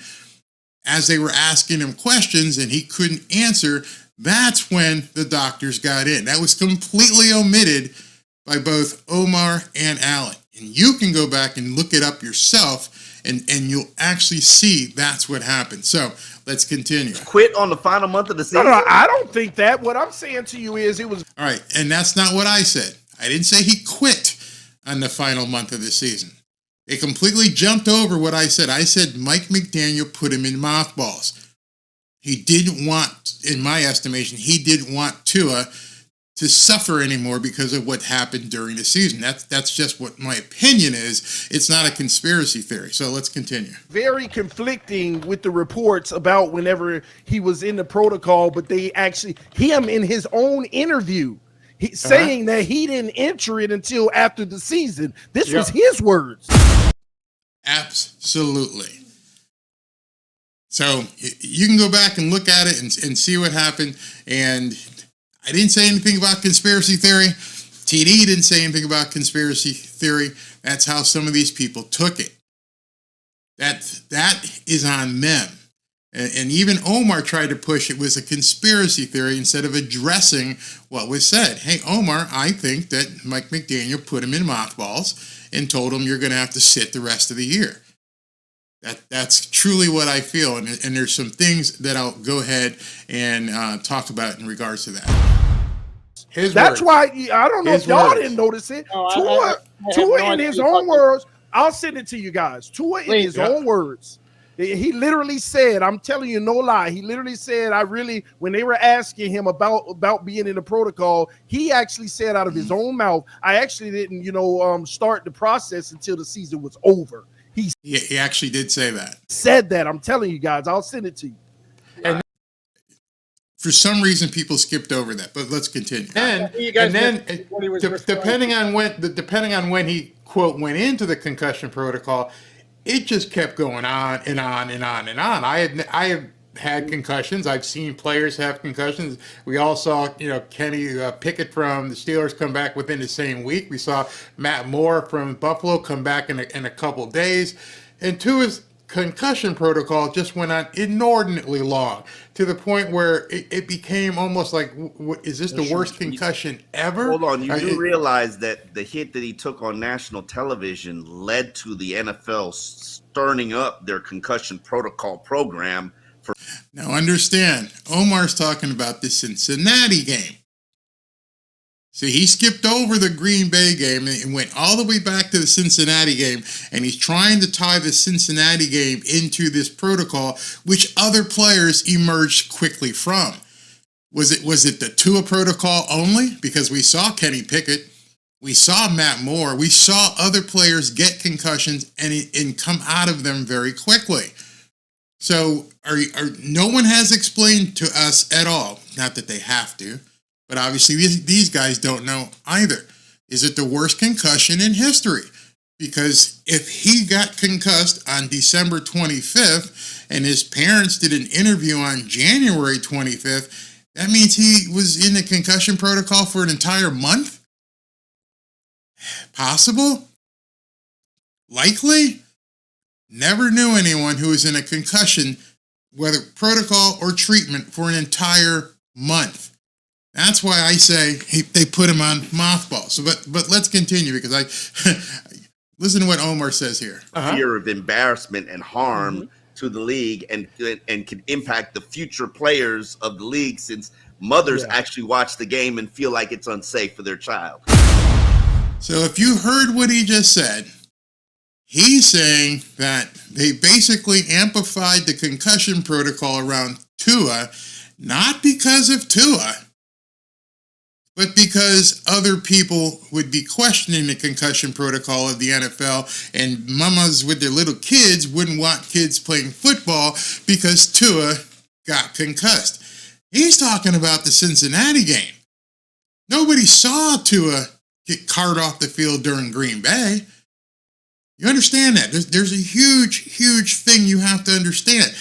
[SPEAKER 2] As they were asking him questions and he couldn't answer, that's when the doctors got in. That was completely omitted by both Omar and Alain. And you can go back and look it up yourself, and you'll actually see that's what happened. So let's continue.
[SPEAKER 5] Quit on the final month of the season?
[SPEAKER 6] No, I don't think that. What I'm saying to you is it was...
[SPEAKER 2] All right, and that's not what I said. I didn't say he quit on the final month of the season. They completely jumped over what I said. I said Mike McDaniel put him in mothballs. He didn't want, in my estimation, he didn't want Tua to suffer anymore because of what happened during the season. That's just what my opinion is. It's not a conspiracy theory. So let's continue.
[SPEAKER 6] Very conflicting with the reports about whenever he was in the protocol, but they actually, him in his own interview, saying that he didn't enter it until after the season. This was his words.
[SPEAKER 2] Absolutely. So you can go back and look at it and see what happened. And I didn't say anything about conspiracy theory. TD didn't say anything about conspiracy theory. That's how some of these people took it. That is on them. And even Omar tried to push it was a conspiracy theory instead of addressing what was said. Hey, Omar, I think that Mike McDaniel put him in mothballs and told him you're going to have to sit the rest of the year. That's truly what I feel. And there's some things that I'll go ahead and talk about in regards to that.
[SPEAKER 6] That's why I don't know if y'all didn't notice it. Tua in his own words. I'll send it to you guys. Tua in his own words. He literally said, I'm telling you no lie. He literally said, when they were asking him about being in the protocol, he actually said out of his own mouth, I actually didn't, start the process until the season was over. He
[SPEAKER 2] actually did say that.
[SPEAKER 6] Said that. I'm telling you guys. I'll send it to you.
[SPEAKER 2] And for some reason, people skipped over that. But let's continue.
[SPEAKER 7] Depending on when he quote went into the concussion protocol, it just kept going on and on and on and on. I have had concussions. I've seen players have concussions. We all saw, Kenny Pickett from the Steelers come back within the same week. We saw Matt Moore from Buffalo come back in a couple days. And Tua's concussion protocol just went on inordinately long to the point where it became almost like, is this the worst concussion ever?
[SPEAKER 5] Hold on. You do realize that the hit that he took on national television led to the NFL stirring up their concussion protocol program.
[SPEAKER 2] Now understand, Omar's talking about the Cincinnati game. See, he skipped over the Green Bay game and went all the way back to the Cincinnati game, and he's trying to tie the Cincinnati game into this protocol, which other players emerged quickly from. Was it the Tua protocol only? Because we saw Kenny Pickett, we saw Matt Moore, we saw other players get concussions and come out of them very quickly. So no one has explained to us at all, not that they have to, but obviously these guys don't know either. Is it the worst concussion in history? Because if he got concussed on December 25th and his parents did an interview on January 25th, that means he was in the concussion protocol for an entire month? Possible? Likely? Never knew anyone who was in a concussion, whether protocol or treatment, for an entire month. That's why I say they put him on mothballs. So, but let's continue because listen to what Omar says here.
[SPEAKER 5] Fear of embarrassment and harm to the league and can impact the future players of the league, since mothers actually watch the game and feel like it's unsafe for their child.
[SPEAKER 2] So if you heard what he just said, he's saying that they basically amplified the concussion protocol around Tua, not because of Tua, but because other people would be questioning the concussion protocol of the NFL, and mamas with their little kids wouldn't want kids playing football because Tua got concussed. He's talking about the Cincinnati game. Nobody saw Tua get carted off the field during Green Bay. You understand that? There's a huge thing you have to understand.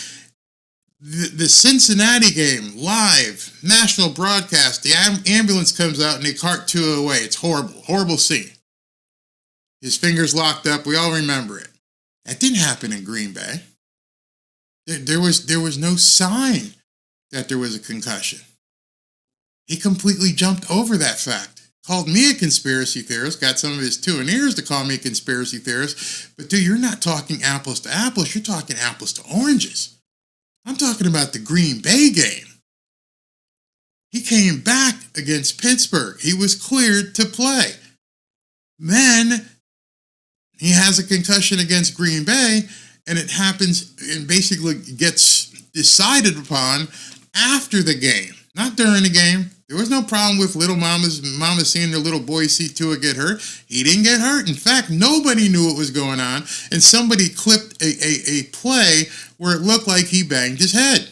[SPEAKER 2] The Cincinnati game, live, national broadcast, the ambulance comes out and they cart Tua away. It's horrible scene. His fingers locked up. We all remember it. That didn't happen in Green Bay. There was no sign that there was a concussion. He completely jumped over that fact. Called me a conspiracy theorist, got some of his tuning ears to call me a conspiracy theorist. But dude, you're not talking apples to apples. You're talking apples to oranges. I'm talking about the Green Bay game. He came back against Pittsburgh. He was cleared to play. Then he has a concussion against Green Bay, and it happens and basically gets decided upon after the game. Not during the game, There was no problem with little mama seeing their little boy see Tua get hurt. He didn't get hurt. In fact, nobody knew what was going on, and somebody clipped a play where it looked like he banged his head.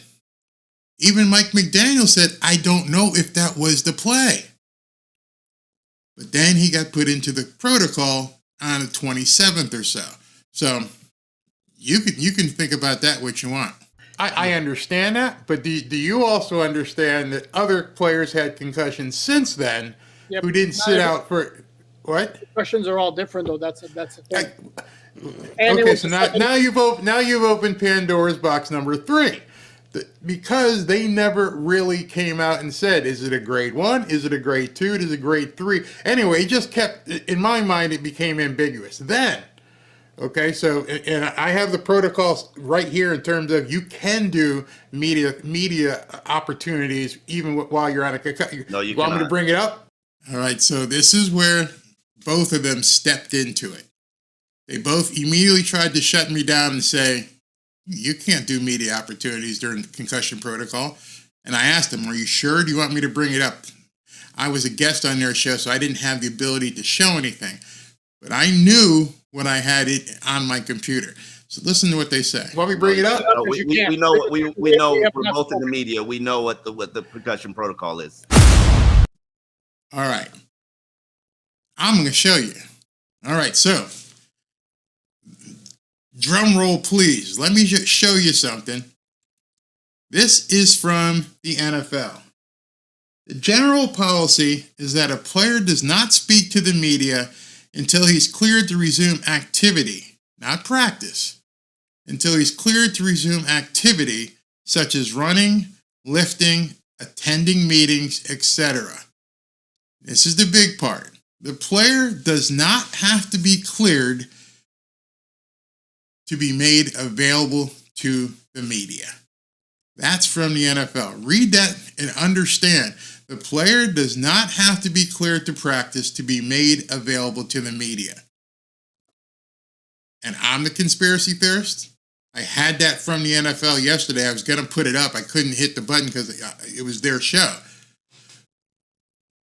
[SPEAKER 2] Even Mike McDaniel said, I don't know if that was the play. But then he got put into the protocol on the 27th or so. So you can think about that what you want.
[SPEAKER 7] I understand that, but do you also understand that other players had concussions since then who didn't sit out for what?
[SPEAKER 4] Questions are all different, though. That's a thing.
[SPEAKER 7] Okay, so now you've opened Pandora's box number 3. Because they never really came out and said, is it a grade 1? Is it a grade 2? Is it a grade 3? Anyway, it just kept, in my mind, it became ambiguous. Then, okay, so, and I have the protocols right here in terms of you can do media opportunities even while you're on a concussion.
[SPEAKER 5] No, you
[SPEAKER 7] want me to bring it up?
[SPEAKER 2] All right, so this is where both of them stepped into it. They both immediately tried to shut me down and say, you can't do media opportunities during the concussion protocol. And I asked them, are you sure? Do you want me to bring it up? I was a guest on their show, so I didn't have the ability to show anything. But I knew when I had it on my computer. So listen to what they say.
[SPEAKER 7] Want me to bring it up?
[SPEAKER 5] No, we know we're both in the media. We know what the concussion protocol is.
[SPEAKER 2] All right. I'm going to show you. All right, so drum roll, please. Let me just show you something. This is from the NFL. The general policy is that a player does not speak to the media until he's cleared to resume activity, not practice, until he's cleared to resume activity such as running, lifting, attending meetings, etc. This is the big part. The player does not have to be cleared to be made available to the media. That's from the NFL. Read that and understand. The player does not have to be cleared to practice to be made available to the media. And I'm the conspiracy theorist. I had that from the NFL yesterday. I was going to put it up. I couldn't hit the button because it was their show.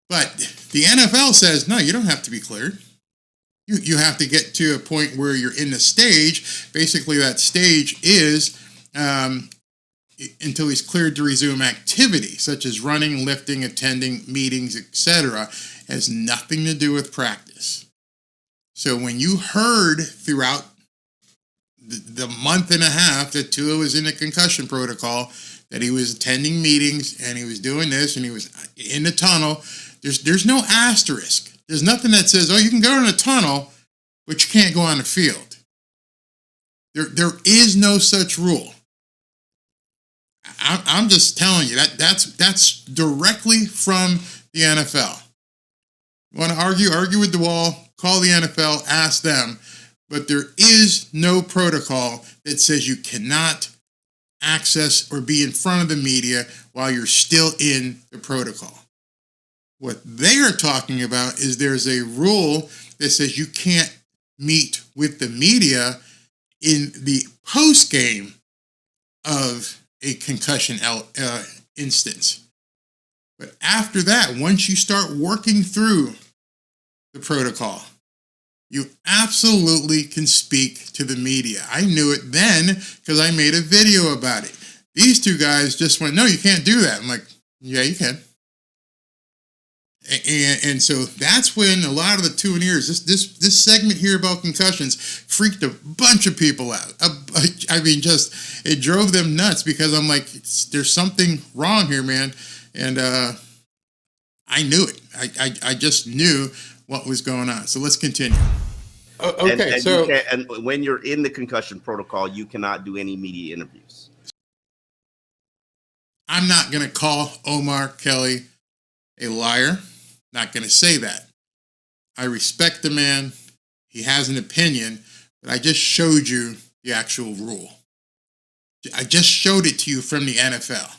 [SPEAKER 2] But the NFL says, no, you don't have to be cleared. You have to get to a point where you're in the stage. Basically, that stage is until he's cleared to resume activity, such as running, lifting, attending meetings, etc. Has nothing to do with practice. So when you heard throughout the month and a half that Tua was in the concussion protocol, that he was attending meetings and he was doing this and he was in the tunnel, there's no asterisk. There's nothing that says, oh, you can go in a tunnel, but you can't go on the field. There is no such rule. I'm just telling you that's directly from the NFL. You want to argue with the wall, call the NFL, ask them. But there is no protocol that says you cannot access or be in front of the media while you're still in the protocol. What they are talking about is there's a rule that says you can't meet with the media in the post game of a concussion instance. But after that, once you start working through the protocol, you absolutely can speak to the media. I knew it then because I made a video about it. These two guys just went, no, you can't do that. I'm like, yeah, you can. And so that's when a lot of the two and ears, this segment here about concussions freaked a bunch of people out. I mean, just it drove them nuts because I'm like, there's something wrong here, man. And I knew it. I just knew what was going on. So let's continue.
[SPEAKER 7] Okay,
[SPEAKER 5] and when you're in the concussion protocol, you cannot do any media interviews.
[SPEAKER 2] I'm not going to call Omar Kelly a liar. Not going to say that. I respect the man. He has an opinion, but I just showed you the actual rule. I just showed it to you from the NFL.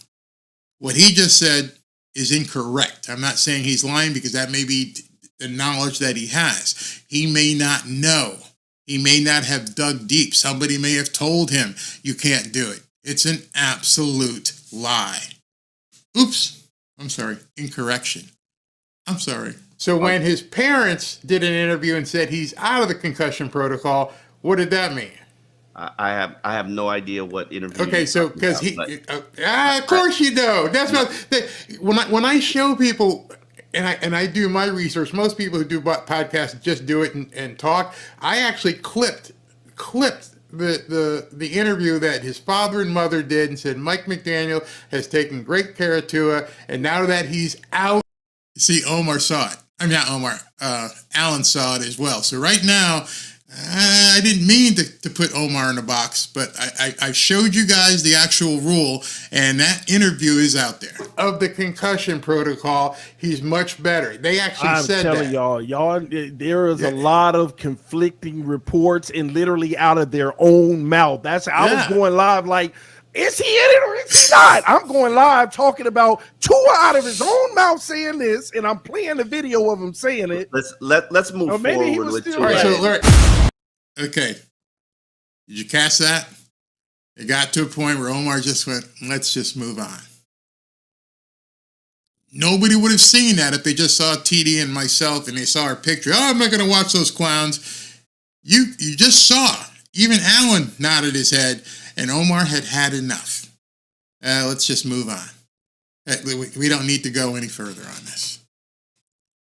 [SPEAKER 2] What he just said is incorrect. I'm not saying he's lying because that may be the knowledge that he has. He may not know. He may not have dug deep. Somebody may have told him you can't do it. It's an absolute lie. Oops. I'm sorry, incorrection. I'm sorry.
[SPEAKER 7] So when his parents did an interview and said he's out of the concussion protocol, what did that mean?
[SPEAKER 5] I have no idea what interview.
[SPEAKER 7] Okay, so because of course you know. That's what when I show people, and I do my research. Most people who do podcasts just do it and talk. I actually clipped the interview that his father and mother did and said Mike McDaniel has taken great care of Tua, and now that he's out.
[SPEAKER 2] See, Omar saw it. I mean, not Omar. Alan saw it as well. So right now, I didn't mean to put Omar in a box, but I showed you guys the actual rule, and that interview is out there.
[SPEAKER 7] Of the concussion protocol, he's much better. They actually said that.
[SPEAKER 6] I'm telling y'all, there is a lot of conflicting reports and literally out of their own mouth. That's how I was going live like, is he in it or is he not? I'm going live talking about Tua out of his own mouth saying this, and I'm playing the video of him saying it.
[SPEAKER 5] Let's move forward with Tua.
[SPEAKER 2] All right, okay. Did you catch that? It got to a point where Omar just went, let's just move on. Nobody would have seen that if they just saw TD and myself and they saw our picture. Oh, I'm not going to watch those clowns. You just saw. Even Alan nodded his head, and Omar had enough. Let's just move on. We don't need to go any further on this.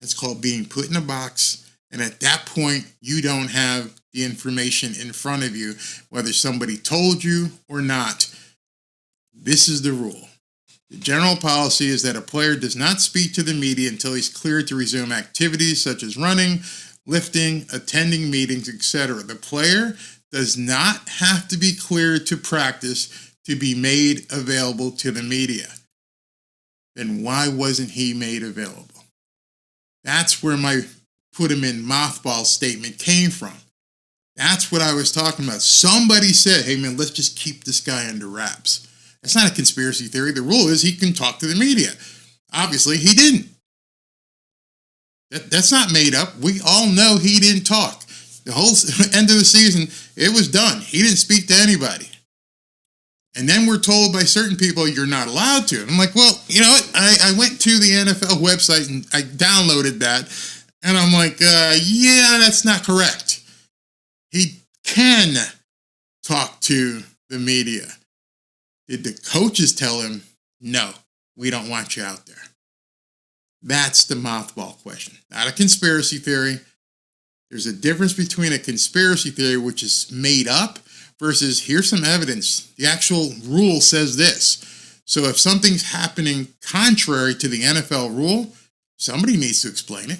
[SPEAKER 2] It's called being put in a box, and at that point, you don't have the information in front of you, whether somebody told you or not. This is the rule. The general policy is that a player does not speak to the media until he's cleared to resume activities such as running, lifting, attending meetings, etc. The player does not have to be cleared to practice to be made available to the media. Then why wasn't he made available? That's where my put him in mothball statement came from. That's what I was talking about. Somebody said, hey man, let's just keep this guy under wraps. That's not a conspiracy theory. The rule is he can talk to the media. Obviously, he didn't. That's not made up. We all know he didn't talk. The whole end of the season, it was done. He didn't speak to anybody. And then we're told by certain people, you're not allowed to. And I'm like, well, you know what? I went to the NFL website and I downloaded that. And I'm like, yeah, that's not correct. He can talk to the media. Did the coaches tell him, no, we don't want you out there? That's the mothball question. Not a conspiracy theory. There's a difference between a conspiracy theory, which is made up, versus here's some evidence. The actual rule says this. So if something's happening contrary to the NFL rule, somebody needs to explain it.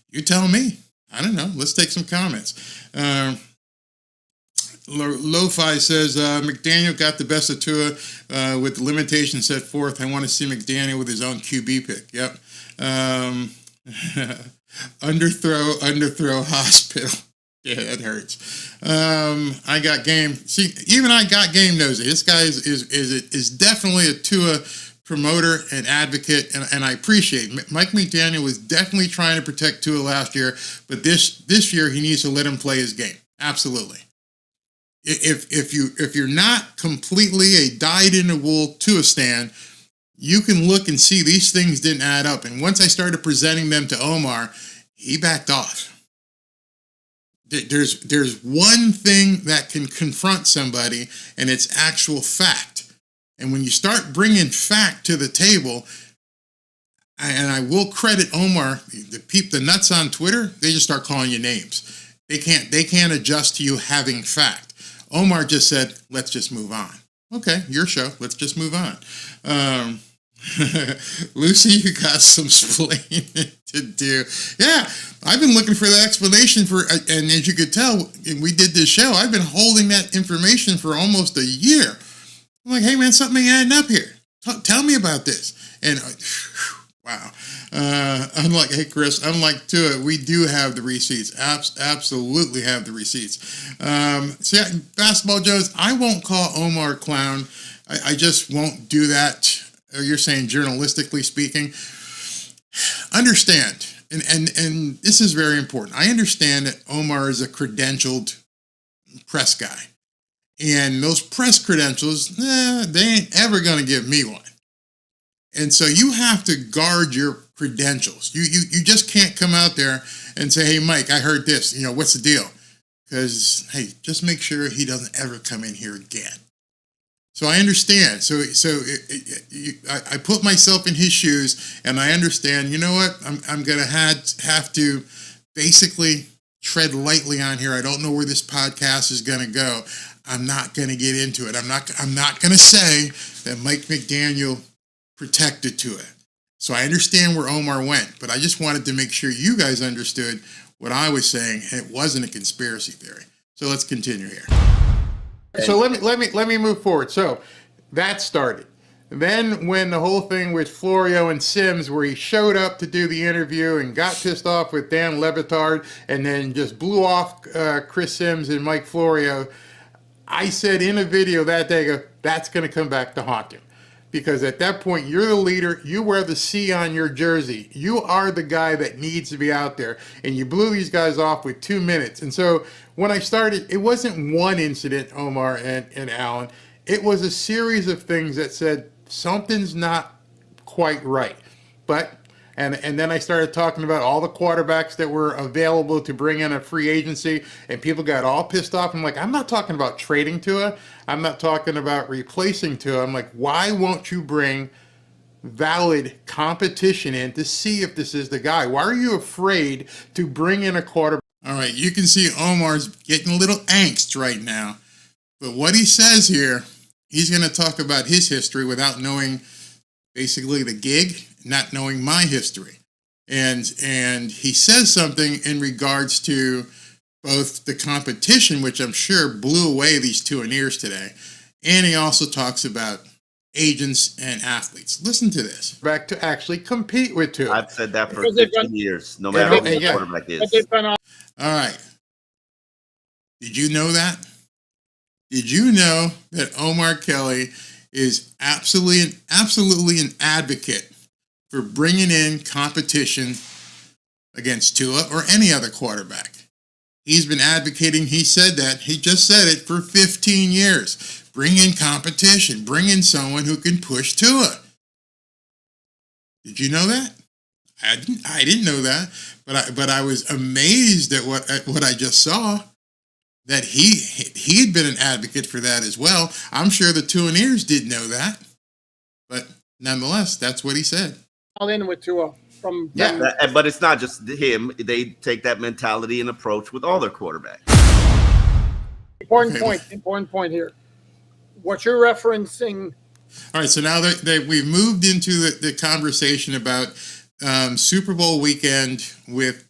[SPEAKER 2] You tell me. I don't know. Let's take some comments. Lo-Fi says, McDaniel got the best of Tua with the limitations set forth. I want to see McDaniel with his own QB pick. Yep. Underthrow hospital. Yeah, that hurts. I got game. See, even I got game nosy. This guy is definitely a Tua promoter and advocate, and I appreciate it. Mike McDaniel was definitely trying to protect Tua last year, but this year he needs to let him play his game. Absolutely. If you're not completely a dyed-in-the-wool Tua stan, you can look and see these things didn't add up. And once I started presenting them to Omar, he backed off. There's one thing that can confront somebody, and it's actual fact. And when you start bringing fact to the table, and I will credit Omar, the nuts on Twitter, they just start calling you names. They can't adjust to you having fact. Omar just said, let's just move on. Okay, your show. Let's just move on. Lucy, you got some explaining to do. Yeah, I've been looking for the explanation and as you could tell, we did this show, I've been holding that information for almost a year. I'm like, hey man, something ain't adding up here. Tell me about this. And wow. Hey Chris, unlike Tua, we do have the receipts. Absolutely have the receipts. So yeah, Basketball Jones, I won't call Omar a clown. I just won't do that. You're saying journalistically speaking. Understand, and this is very important. I understand that Omar is a credentialed press guy. And those press credentials, they ain't ever going to give me one. And so you have to guard your credentials. You just can't come out there and say, hey, Mike, I heard this. What's the deal? Because, hey, just make sure he doesn't ever come in here again. So I understand. I put myself in his shoes, and I understand, you know what? I'm going to have to basically tread lightly on here. I don't know where this podcast is going to go. I'm not going to get into it. I'm not going to say that Mike McDaniel protected to it. So I understand where Omar went, but I just wanted to make sure you guys understood what I was saying, and it wasn't a conspiracy theory. So let's continue here.
[SPEAKER 7] So let me move forward. So that started. Then when the whole thing with Florio and Sims, where he showed up to do the interview and got pissed off with Dan Le Batard and then just blew off Chris Sims and Mike Florio, I said in a video that day, that's going to come back to haunt him. Because at that point, you're the leader. You wear the C on your jersey. You are the guy that needs to be out there. And you blew these guys off with 2 minutes. And so when I started, it wasn't one incident, Omar and Alan. It was a series of things that said something's not quite right. And then I started talking about all the quarterbacks that were available to bring in a free agency, and people got all pissed off. I'm like, I'm not talking about trading Tua. I'm not talking about replacing Tua. I'm like, why won't you bring valid competition in to see if this is the guy? Why are you afraid to bring in a quarterback?
[SPEAKER 2] All right, you can see Omar's getting a little angst right now. But what he says here, he's going to talk about his history without knowing basically the gig, not knowing my history. And he says something in regards to both the competition, which I'm sure blew away these two ears today, and he also talks about agents and athletes. Listen to this.
[SPEAKER 7] Back to actually compete with Tua.
[SPEAKER 5] I've said that for 15 years, no matter who the quarterback is.
[SPEAKER 2] All right. Did you know that? Did you know that Omar Kelly is absolutely an advocate for bringing in competition against Tua or any other quarterback? He's been advocating, he said that, he just said it for 15 years. Bring in competition, bring in someone who can push Tua. Did you know that? I didn't know that, but I was amazed at what I just saw. That he had been an advocate for that as well. I'm sure the Tuaneers did know that, but nonetheless, that's what he said.
[SPEAKER 4] All in with Tua from
[SPEAKER 5] but it's not just him. They take that mentality and approach with all their quarterbacks.
[SPEAKER 4] Important point here. What you're referencing.
[SPEAKER 2] All right, so now that we've moved into the conversation about Super Bowl weekend with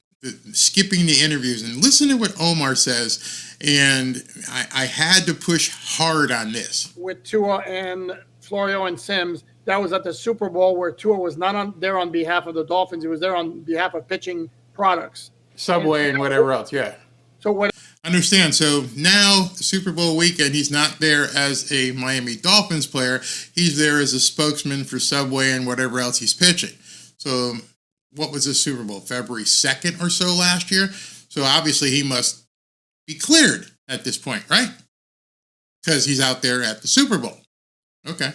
[SPEAKER 2] skipping the interviews, and listen to what Omar says. And I had to push hard on this.
[SPEAKER 4] With Tua and Florio and Sims, that was at the Super Bowl where Tua was not there on behalf of the Dolphins. He was there on behalf of pitching products.
[SPEAKER 7] Subway and whatever else, yeah.
[SPEAKER 4] So what?
[SPEAKER 2] Understand. So now, Super Bowl weekend, he's not there as a Miami Dolphins player. He's there as a spokesman for Subway and whatever else he's pitching. So what was the Super Bowl? February 2nd or so last year? So obviously he must be cleared at this point, right? Because he's out there at the Super Bowl. Okay.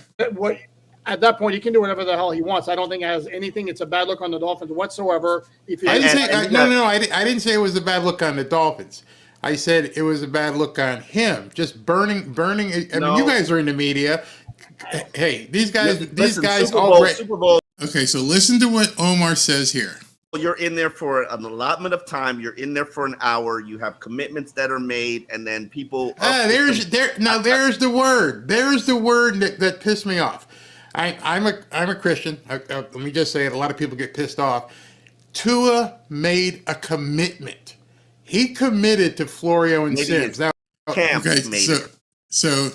[SPEAKER 4] At that point, he can do whatever the hell he wants. I don't think it has anything. It's a bad look on the Dolphins whatsoever.
[SPEAKER 7] I didn't say it was a bad look on the Dolphins. I said it was a bad look on him. Just burning. I mean, you guys are in the media. Hey, these guys
[SPEAKER 5] Super Bowl.
[SPEAKER 2] Okay, so listen to what Omar says here.
[SPEAKER 5] You're in there for an allotment of time. You're in there for an hour. You have commitments that are made, and then people.
[SPEAKER 7] There's the word. There's the word that pissed me off. I'm a Christian. Let me just say it. A lot of people get pissed off. Tua made a commitment. He committed to Florio and Sims.
[SPEAKER 2] So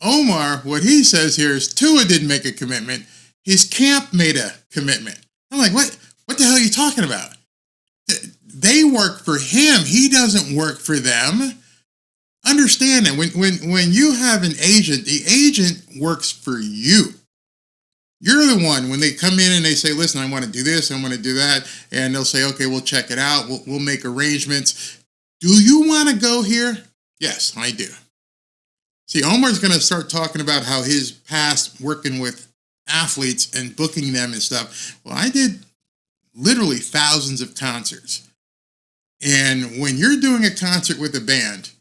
[SPEAKER 2] Omar, what he says here is Tua didn't make a commitment. His camp made a commitment. I'm like, what? What the hell are you talking about? They work for him. He doesn't work for them. Understand that when you have an agent, the agent works for you. You're the one, when they come in and they say, listen, I want to do this, I want to do that, and they'll say, okay, we'll check it out. We'll make arrangements. Do you want to go here? Yes, I do. See, Omar's going to start talking about how his past working with athletes and booking them and stuff. Well, I did literally thousands of concerts. And when you're doing a concert with a band,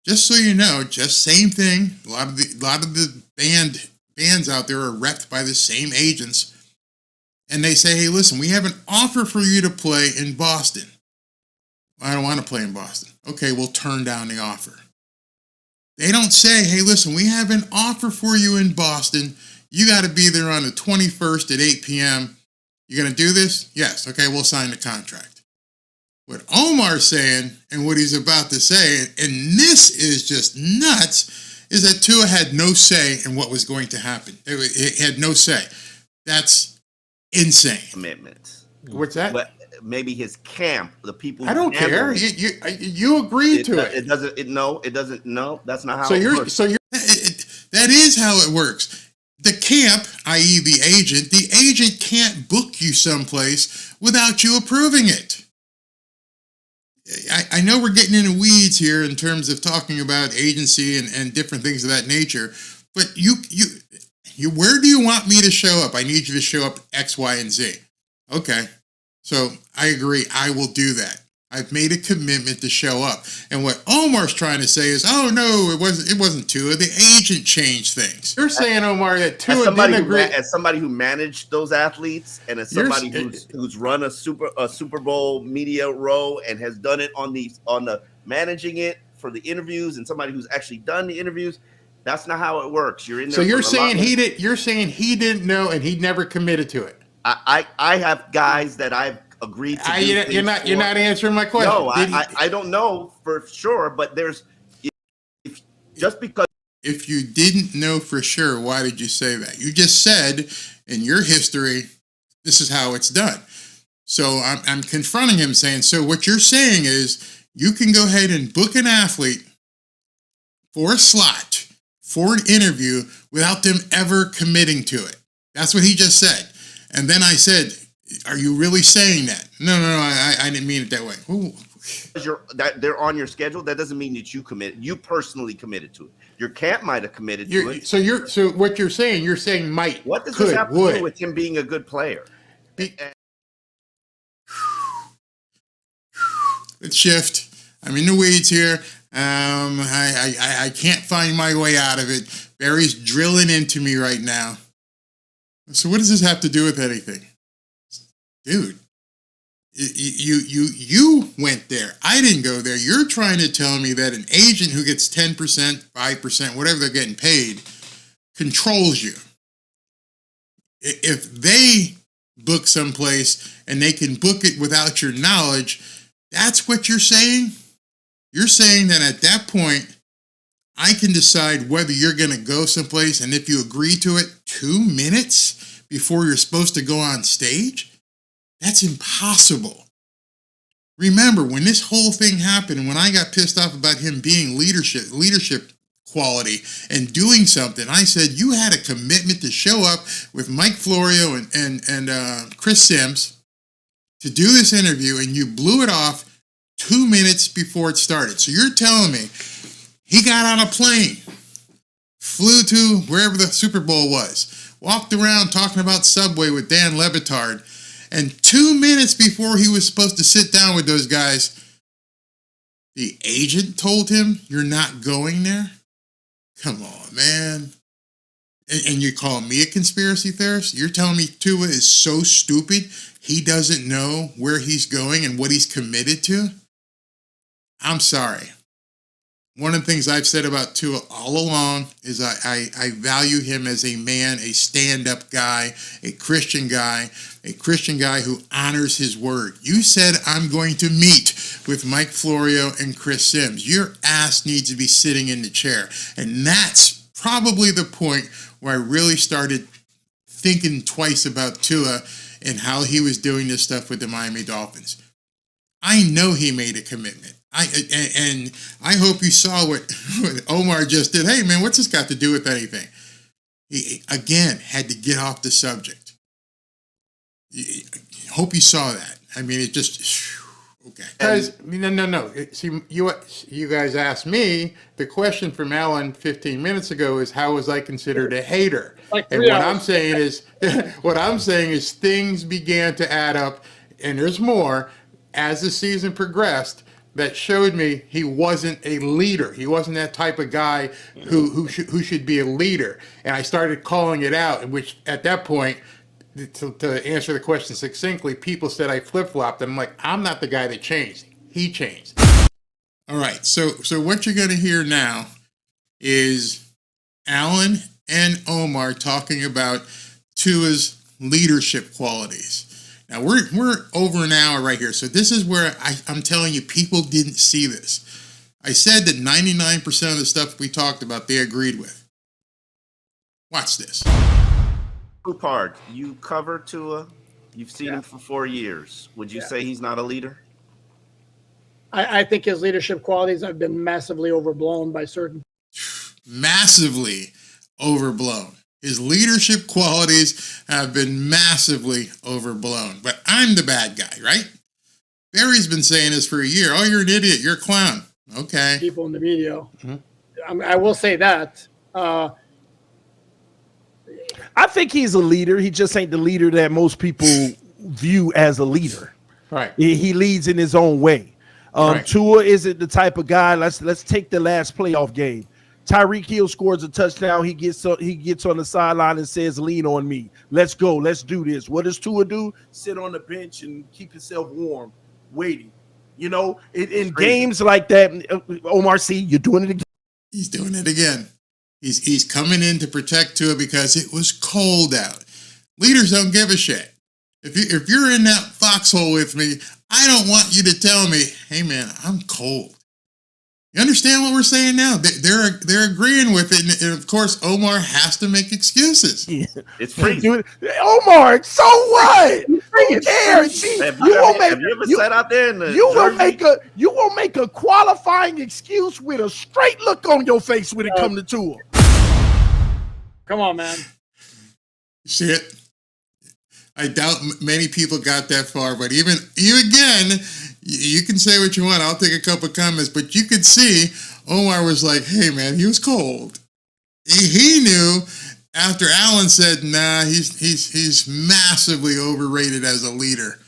[SPEAKER 2] just so you know, just same thing. A lot of the bands out there are repped by the same agents. And they say, hey, listen, we have an offer for you to play in Boston. I don't want to play in Boston. Okay, we'll turn down the offer. They don't say, hey, listen, we have an offer for you in Boston. You got to be there on the 21st at 8 p.m. You going to do this? Yes. Okay, we'll sign the contract. What Omar's saying and what he's about to say, and this is just nuts, is that Tua had no say in what was going to happen. It had no say. That's insane.
[SPEAKER 5] Commitments.
[SPEAKER 7] What's that?
[SPEAKER 5] But maybe his camp, the people.
[SPEAKER 7] I don't care. You agreed to it.
[SPEAKER 5] It doesn't. No, that's not how.
[SPEAKER 2] That is how it works. The camp, i.e., the agent can't book you someplace without you approving it. I know we're getting into weeds here in terms of talking about agency and different things of that nature, but you where do you want me to show up? I need you to show up X, Y, and Z. Okay, so I agree. I will do that. I've made a commitment to show up. And what Omar's trying to say is, oh no, it wasn't Tua. The agent changed things.
[SPEAKER 7] You're saying, Omar, that Tua didn't agree.
[SPEAKER 5] As somebody who managed those athletes, and as somebody who's run a Super Bowl media row and has done it on the managing it for the interviews, and somebody who's actually done the interviews, that's not how it works. You're in there.
[SPEAKER 7] So you're saying he didn't know and he never committed to it.
[SPEAKER 5] I have guys that I've agreed to.
[SPEAKER 7] You're not answering my question.
[SPEAKER 5] No, I don't know for sure, but
[SPEAKER 2] if you didn't know for sure, why did you say that? You just said in your history, this is how it's done. So I'm confronting him saying, so what you're saying is you can go ahead and book an athlete for a slot, for an interview, without them ever committing to it. That's what he just said. And then I said, are you really saying that? No, I didn't mean it that way. Ooh.
[SPEAKER 5] They're on your schedule. That doesn't mean that you personally committed to it. Your camp might have committed to it.
[SPEAKER 2] So what you're saying might.
[SPEAKER 5] What does this have to do with him being a good player?
[SPEAKER 2] Let's shift. I'm in the weeds here. I can't find my way out of it. Barry's drilling into me right now. So what does this have to do with anything? Dude, you went there. I didn't go there. You're trying to tell me that an agent who gets 10%, 5%, whatever they're getting paid, controls you. If they book someplace and they can book it without your knowledge, that's what you're saying? You're saying that at that point, I can decide whether you're going to go someplace, and if you agree to it 2 minutes before you're supposed to go on stage? That's impossible. Remember, when this whole thing happened, and when I got pissed off about him being leadership quality and doing something, I said, you had a commitment to show up with Mike Florio and Chris Sims to do this interview, and you blew it off 2 minutes before it started. So you're telling me he got on a plane, flew to wherever the Super Bowl was, walked around talking about Subway with Dan Le Batard, and 2 minutes before he was supposed to sit down with those guys, the agent told him, you're not going there? Come on, man. And you call me a conspiracy theorist? You're telling me Tua is so stupid he doesn't know where he's going and what he's committed to? I'm sorry. One of the things I've said about Tua all along is I value him as a man, a stand-up guy, a Christian guy who honors his word. You said I'm going to meet with Mike Florio and Chris Sims. Your ass needs to be sitting in the chair. And that's probably the point where I really started thinking twice about Tua and how he was doing this stuff with the Miami Dolphins. I know he made a commitment. And I hope you saw what Omar just did. Hey, man, what's this got to do with anything? He, again, had to get off the subject. Hope you saw that. I mean, it just, Okay.
[SPEAKER 7] Because no. See, you guys asked me the question from Alan 15 minutes ago is how was I considered a hater?
[SPEAKER 4] Like
[SPEAKER 7] And
[SPEAKER 4] 3
[SPEAKER 7] what
[SPEAKER 4] hours.
[SPEAKER 7] I'm saying is, what I'm saying is things began to add up, and there's more as the season progressed that showed me he wasn't a leader. He wasn't that type of guy who should be a leader. And I started calling it out, which at that point, to answer the question succinctly, people said I flip-flopped. I'm like, I'm not the guy that changed. He changed.
[SPEAKER 2] All right. So what you're going to hear now is Alan and Omar talking about Tua's leadership qualities. Now we're over an hour right here. So this is where I'm telling you, people didn't see this. I said that 99% of the stuff we talked about, they agreed with. Watch this.
[SPEAKER 5] Poupart, you cover Tua. You've seen him for 4 years. Would you say he's not a leader?
[SPEAKER 4] I think his leadership qualities have been massively overblown by certain.
[SPEAKER 2] Massively overblown. His leadership qualities have been massively overblown. But I'm the bad guy, right? Barry's been saying this for a year. Oh, you're an idiot. You're a clown. Okay.
[SPEAKER 4] People in the media. I will say that.
[SPEAKER 6] I think he's a leader. He just ain't the leader that most people view as a leader.
[SPEAKER 7] Right.
[SPEAKER 6] He leads in his own way.
[SPEAKER 7] Right.
[SPEAKER 6] Tua isn't the type of guy. Let's take the last playoff game. Tyreek Hill scores a touchdown. He gets on the sideline and says, "Lean on me. Let's go. Let's do this." What does Tua do? Sit on the bench and keep himself warm, waiting. You know, in games like that, Omar, see, you're doing it again.
[SPEAKER 2] He's doing it again. He's coming in to protect Tua because it was cold out. Leaders don't give a shit. If you're in that foxhole with me, I don't want you to tell me, "Hey man, I'm cold." You understand what we're saying now? They're agreeing with it, and of course, Omar has to make excuses.
[SPEAKER 6] Yeah.
[SPEAKER 5] It's freezing.
[SPEAKER 6] Omar, so what? Who cares?
[SPEAKER 5] Have you ever sat out there in the
[SPEAKER 6] you will make a qualifying excuse with a straight look on your face when it comes to Tua.
[SPEAKER 4] Come on, man.
[SPEAKER 2] See it? I doubt many people got that far, but even you again, you can say what you want. I'll take a couple of comments, but you could see Omar was like, "Hey man, he was cold." He knew after Alan said, "Nah, he's massively overrated as a leader."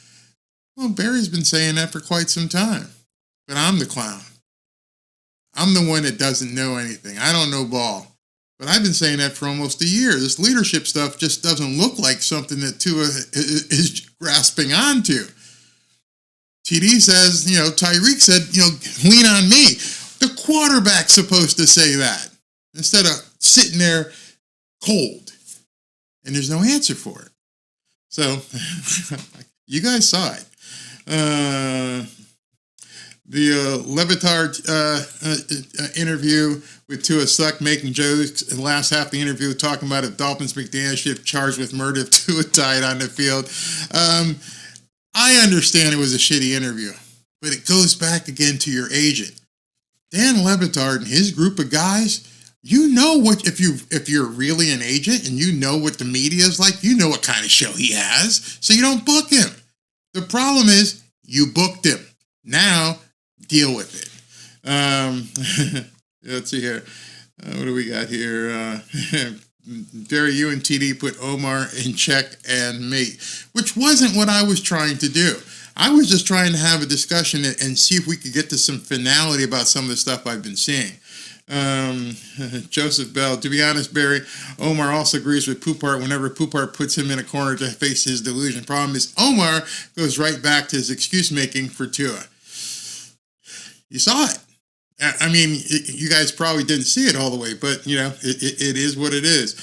[SPEAKER 2] Well, Barry's been saying that for quite some time, but I'm the clown. I'm the one that doesn't know anything. I don't know ball. But I've been saying that for almost a year. This leadership stuff just doesn't look like something that Tua is grasping onto. TD says, Tyreek said, lean on me. The quarterback's supposed to say that instead of sitting there cold. And there's no answer for it. So you guys saw it. The Levitard interview with Tua sucked, making jokes. In the last half of the interview, talking about if Dolphins McDaniels should charged with murder if Tua died on the field. I understand it was a shitty interview, but it goes back again to your agent. Dan Levitard and his group of guys, you know what, if you're really an agent and you know what the media is like, you know what kind of show he has, so you don't book him. The problem is you booked him. Now, deal with it. Let's see here. What do we got here? Barry, you and TD put Omar in check and me, which wasn't what I was trying to do. I was just trying to have a discussion and see if we could get to some finality about some of the stuff I've been seeing. Joseph Bell, to be honest, Barry, Omar also agrees with Poupart whenever Poupart puts him in a corner to face his delusion. Problem is, Omar goes right back to his excuse making for Tua. You saw it. I mean, you guys probably didn't see it all the way, but, it is what it is.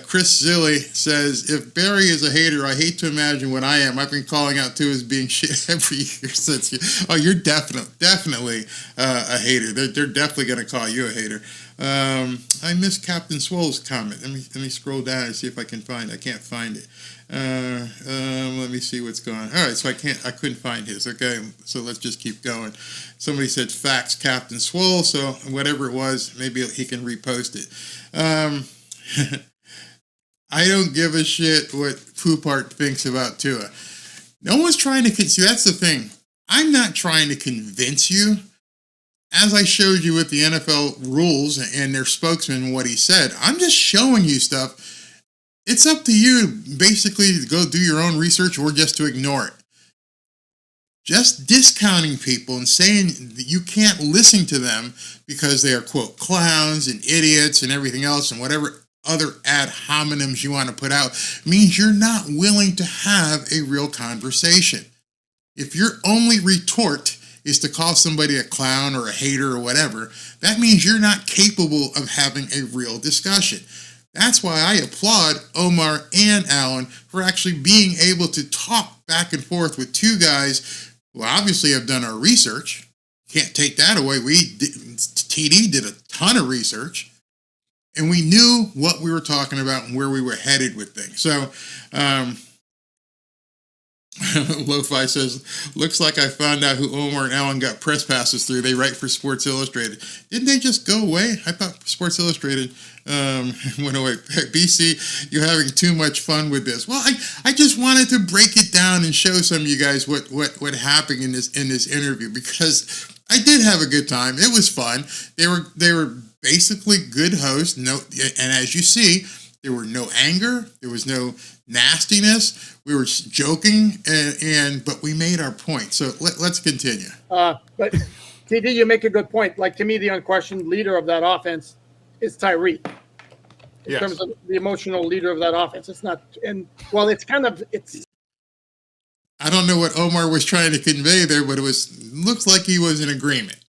[SPEAKER 2] Chris Zilli says, if Barry is a hater, I hate to imagine what I am. I've been calling out Tua as being shit every year since you. Oh, you're definitely a hater. They're definitely going to call you a hater. I missed Captain Swole's comment. Let me scroll down and see if I can find it. I can't find it. Let me see what's going on. All right, so I couldn't find his. Okay, so let's just keep going. Somebody said facts, Captain Swole, so whatever it was, maybe he can repost it. I don't give a shit what Poupart thinks about Tua. No one's trying to see. That's the thing. I'm not trying to convince you. As I showed you with the NFL rules and their spokesman, what he said, I'm just showing you stuff. It's up to you basically to go do your own research or just to ignore it. Just discounting people and saying that you can't listen to them because they are, quote, clowns and idiots and everything else and whatever other ad hominems you want to put out means you're not willing to have a real conversation. If your only retort is to call somebody a clown or a hater or whatever, that means you're not capable of having a real discussion. That's why I applaud Omar and Alain for actually being able to talk back and forth with two guys who obviously have done our research. Can't take that away. TD did a ton of research, and we knew what we were talking about and where we were headed with things. So, Lo-Fi says, looks like I found out who Omar and Alain got press passes through. They write for Sports Illustrated. Didn't they just go away? I thought Sports Illustrated went away. BC, you're having too much fun with this. Well, I just wanted to break it down and show some of you guys what happened in this interview, because I did have a good time. It was fun. They were basically good hosts. No, and as you see, there were no anger. There was no nastiness. We were joking, but we made our point. So let's continue.
[SPEAKER 4] But TD, you make a good point. Like, to me, the unquestioned leader of that offense is Tyreek. In terms of the emotional leader of that offense, it's not. And well, it's.
[SPEAKER 2] I don't know what Omar was trying to convey there, but looks like he was in agreement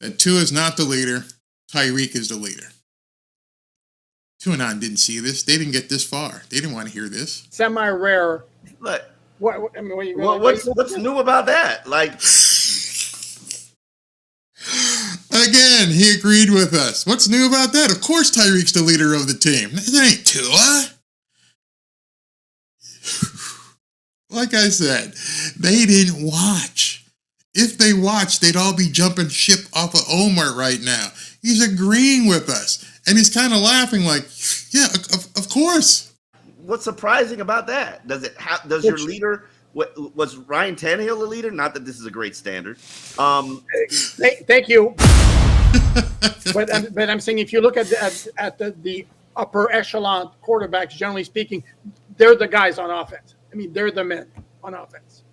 [SPEAKER 2] that Tua is not the leader. Tyreek is the leader. Tuanon didn't see this. They didn't get this far. They didn't want to hear this.
[SPEAKER 4] Semi-rare.
[SPEAKER 5] Look,
[SPEAKER 4] what's
[SPEAKER 5] new about that? Like,
[SPEAKER 2] again, he agreed with us. What's new about that? Of course, Tyreek's the leader of the team. That ain't Tua. Like I said, they didn't watch. If they watched, they'd all be jumping ship off of Omar right now. He's agreeing with us. And he's kind of laughing like, yeah, of course.
[SPEAKER 5] What's surprising about that? Does your leader, was Ryan Tannehill the leader? Not that this is a great standard.
[SPEAKER 4] Thank you. but I'm saying, if you look at the upper echelon quarterbacks, generally speaking, they're the guys on offense. I mean, they're the men on offense.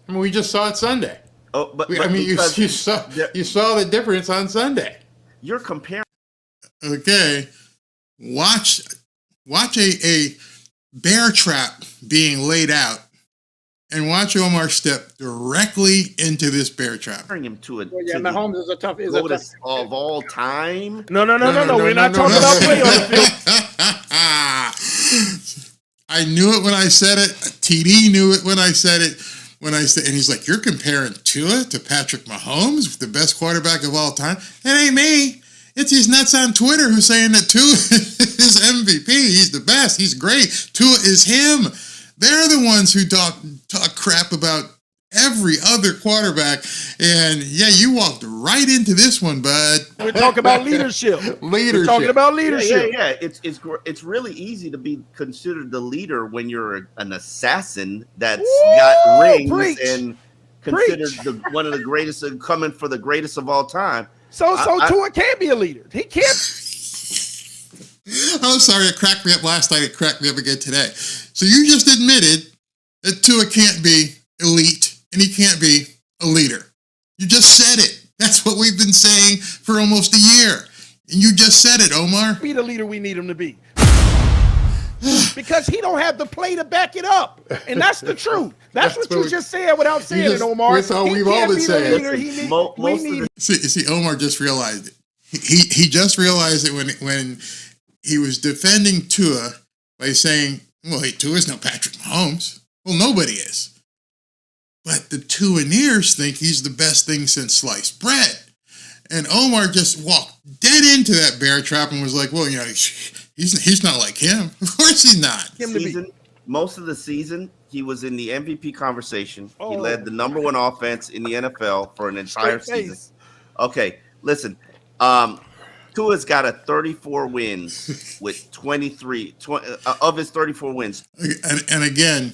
[SPEAKER 7] I mean, we just saw it Sunday.
[SPEAKER 5] Oh, but
[SPEAKER 7] you saw the difference on Sunday.
[SPEAKER 5] You're comparing.
[SPEAKER 2] Okay, watch a bear trap being laid out, and watch Omar step directly into this bear trap.
[SPEAKER 5] Comparing him to
[SPEAKER 4] Mahomes is a tough
[SPEAKER 5] of all time.
[SPEAKER 6] No. We're not talking about play on the
[SPEAKER 2] field. I knew it when I said it. TD knew it when I said it. And he's like, you're comparing Tua to Patrick Mahomes, the best quarterback of all time? That ain't me. It's these nuts on Twitter who's saying that Tua is MVP. He's the best. He's great. Tua is him. They're the ones who talk crap about every other quarterback. And yeah, you walked right into this one, bud.
[SPEAKER 6] We're talking about leadership. We're talking about leadership.
[SPEAKER 5] Yeah. It's really easy to be considered the leader when you're an assassin that's got rings and considered one of the greatest, coming for the greatest of all time.
[SPEAKER 6] So Tua can't be a leader. He can't.
[SPEAKER 2] I'm sorry, it cracked me up last night. It cracked me up again today. So you just admitted that Tua can't be elite and he can't be a leader. You just said it. That's what we've been saying for almost a year. And you just said it, Omar.
[SPEAKER 6] Be the leader we need him to be. Because he don't have the play to back it up. And that's the truth. That's what you just said without saying it, Omar.
[SPEAKER 2] That's all we've all been saying. See, Omar just realized it. He just realized it when he was defending Tua by saying, well, hey, Tua's no Patrick Mahomes. Well, nobody is. But the Tuaneers think he's the best thing since sliced bread. And Omar just walked dead into that bear trap and was like, well, he's not like him. Of course he's not.
[SPEAKER 5] Most of the season, he was in the MVP conversation. He led the number one offense in the NFL for an entire season. Okay, listen. Tua's got a 34 wins with 20 of his 34 wins.
[SPEAKER 2] And again,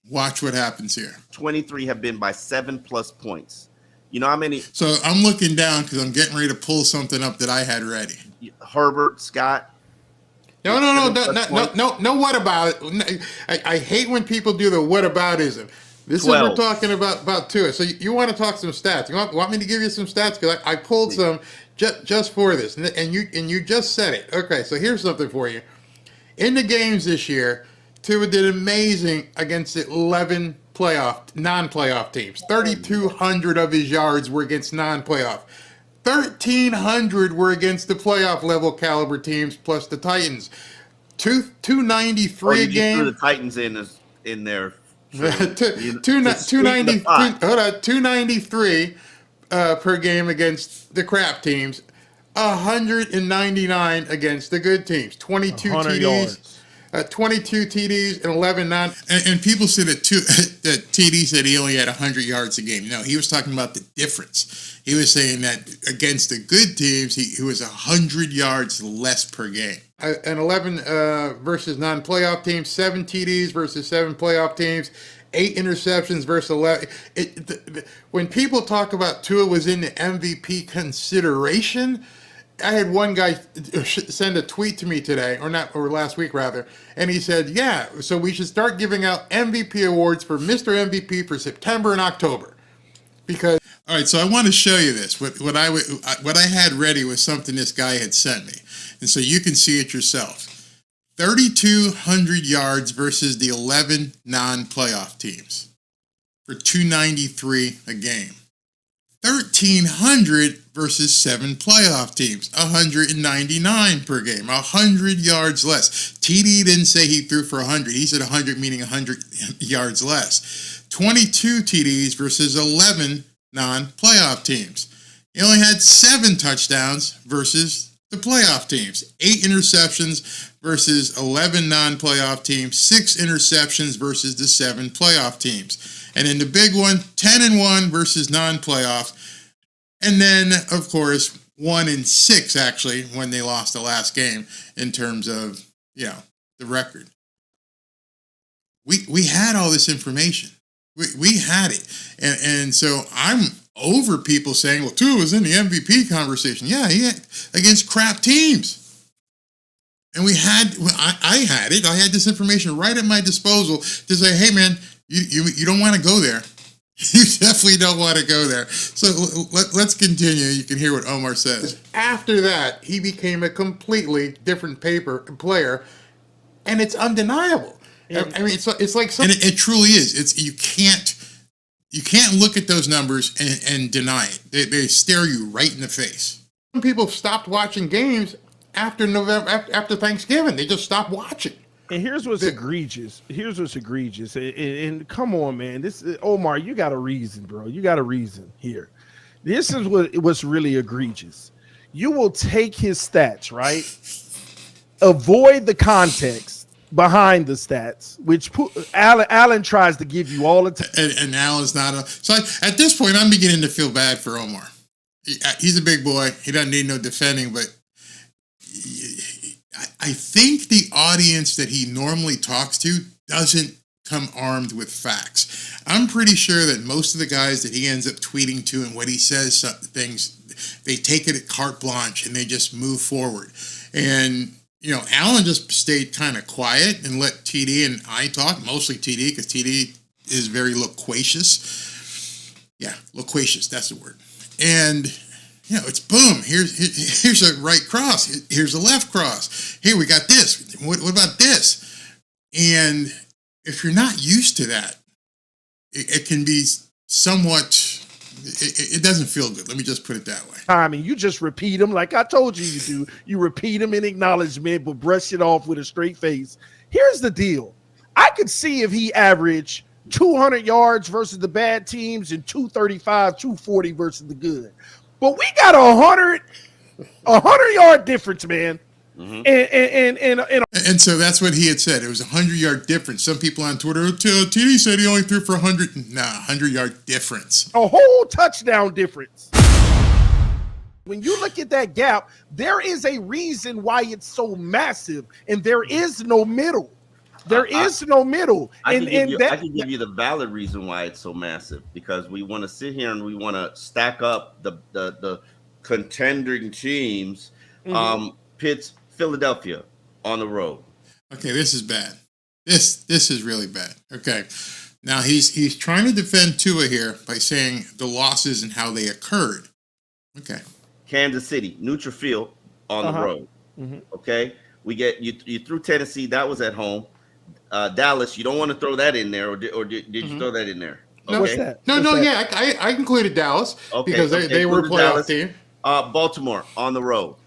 [SPEAKER 2] Watch what happens here.
[SPEAKER 5] 23 have been by 7+ points. You know how many?
[SPEAKER 2] So I'm looking down because I'm getting ready to pull something up that I had ready.
[SPEAKER 5] Herbert, Scott.
[SPEAKER 7] No. What about it? I hate when people do the whataboutism. This
[SPEAKER 5] 12.
[SPEAKER 7] is what we're talking about Tua. So you want to talk some stats? You want me to give you some stats? Because I pulled some just for this, and you just said it. Okay, so here's something for you. In the games this year, Tua did amazing against 11 non-playoff teams. 3,200 of his yards were against non-playoff. 1,300 were against the playoff level caliber teams plus the Titans. 293 a game.
[SPEAKER 5] Threw the Titans in there.
[SPEAKER 7] 293 per game against the crap teams. 199 against the good teams. 22 TDs. 22 TDs and 11 non.
[SPEAKER 2] And people said that TD said he only had 100 yards a game. No, he was talking about the difference. He was saying that against the good teams, he was 100 yards less per game.
[SPEAKER 7] And 11 versus non-playoff teams, 7 TDs versus 7 playoff teams, 8 interceptions versus 11. When people talk about Tua was in the MVP consideration, I had one guy send a tweet to me today, or last week rather, and he said, "Yeah, so we should start giving out MVP awards for Mr. MVP for September and October." Because
[SPEAKER 2] all right, so I want to show you this. What I had ready was something this guy had sent me, and so you can see it yourself. 3,200 yards versus the 11 non-playoff teams for 293 a game. 1,300 versus 7 playoff teams, 199 per game, 100 yards less. TD didn't say he threw for 100. He said 100 meaning 100 yards less. 22 TDs versus 11 non-playoff teams. He only had 7 touchdowns versus the playoff teams. 8 interceptions versus 11 non-playoff teams. 6 interceptions versus the 7 playoff teams. And in the big one, 10-1 versus non-playoff. And then, of course, 1-6 actually when they lost the last game in terms of, the record. We had all this information. We had it. And so I'm over people saying, well, Tua was in the MVP conversation. Yeah, he had against crap teams. And I had it. I had this information right at my disposal to say, hey, man, you don't want to go there. You definitely don't want to go there. So let's continue. You can hear what Omar says.
[SPEAKER 7] After that, he became a completely different player, and it's undeniable. I mean, it's like something.
[SPEAKER 2] And it truly is. You can't look at those numbers and deny it. They stare you right in the face.
[SPEAKER 7] Some people stopped watching games after Thanksgiving. They just stopped watching.
[SPEAKER 6] And here's what's egregious. And come on, man. Omar, you got a reason, bro. You got a reason here. This is what's really egregious. You will take his stats, right? Avoid the context behind the stats, which Alan tries to give you all the time.
[SPEAKER 2] And Alan's not so at this point, I'm beginning to feel bad for Omar. He's a big boy. He doesn't need no defending, but I think the audience that he normally talks to doesn't come armed with facts. I'm pretty sure that most of the guys that he ends up tweeting to and what he says things, they take it at carte blanche and they just move forward. And, Alan just stayed kind of quiet and let TD and I talk, mostly TD, because TD is very loquacious. Yeah, loquacious, that's the word. And it's boom. Here's a right cross. Here's a left cross. Here we got this. What about this? And if you're not used to that, it can be somewhat. It doesn't feel good. Let me just put it that way.
[SPEAKER 6] I mean, you just repeat them like I told you do. You repeat them in acknowledgement, but brush it off with a straight face. Here's the deal. I could see if he averaged 200 yards versus the bad teams and 235, 240 versus the good. But we got a 100-yard difference, man. Mm-hmm.
[SPEAKER 2] And so that's what he had said. It was a 100-yard difference. Some people on Twitter, TD said he only threw for 100. Nah, 100-yard difference.
[SPEAKER 6] A whole touchdown difference. When you look at that gap, there is a reason why it's so massive, and there is no middle. There is no middle.
[SPEAKER 5] I can give you the valid reason why it's so massive, because we want to sit here and we want to stack up the contending teams. Pitts, Philadelphia on the road.
[SPEAKER 2] Okay, this is bad. This is really bad. Okay. Now he's trying to defend Tua here by saying the losses and how they occurred. Okay.
[SPEAKER 5] Kansas City, neutral field on the road. Okay. We get you threw Tennessee, that was at home. Dallas, you don't want to throw that in there, or did you throw that in there? Okay.
[SPEAKER 6] What's that?
[SPEAKER 7] Yeah, I included Dallas because they were a playoff team.
[SPEAKER 5] Baltimore on the road.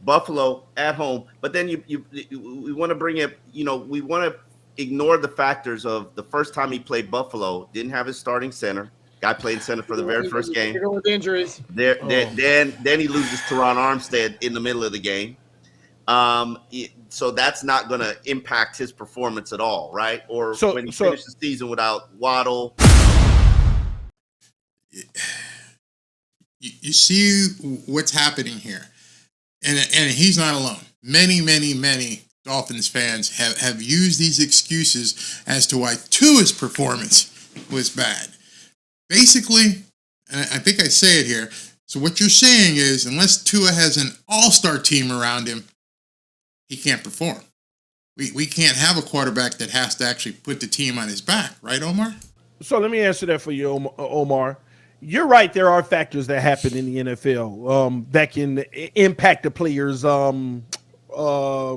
[SPEAKER 5] Buffalo at home, but then we want to bring it. We want to ignore the factors of the first time he played Buffalo, didn't have his starting center. Guy played center for the very first game.
[SPEAKER 4] With injuries.
[SPEAKER 5] Then he loses to Ron Armstead in the middle of the game. So that's not going to impact his performance at all, right? Or when he finished the season without Waddle.
[SPEAKER 2] You see what's happening here. And he's not alone. Many Dolphins fans have used these excuses as to why Tua's performance was bad. Basically, and I think I say it here, so what you're saying is unless Tua has an all-star team around him, he can't perform. We can't have a quarterback that has to actually put the team on his back, right, Omar?
[SPEAKER 6] So let me answer that for you, Omar. You're right. There are factors that happen in the NFL that can impact the player's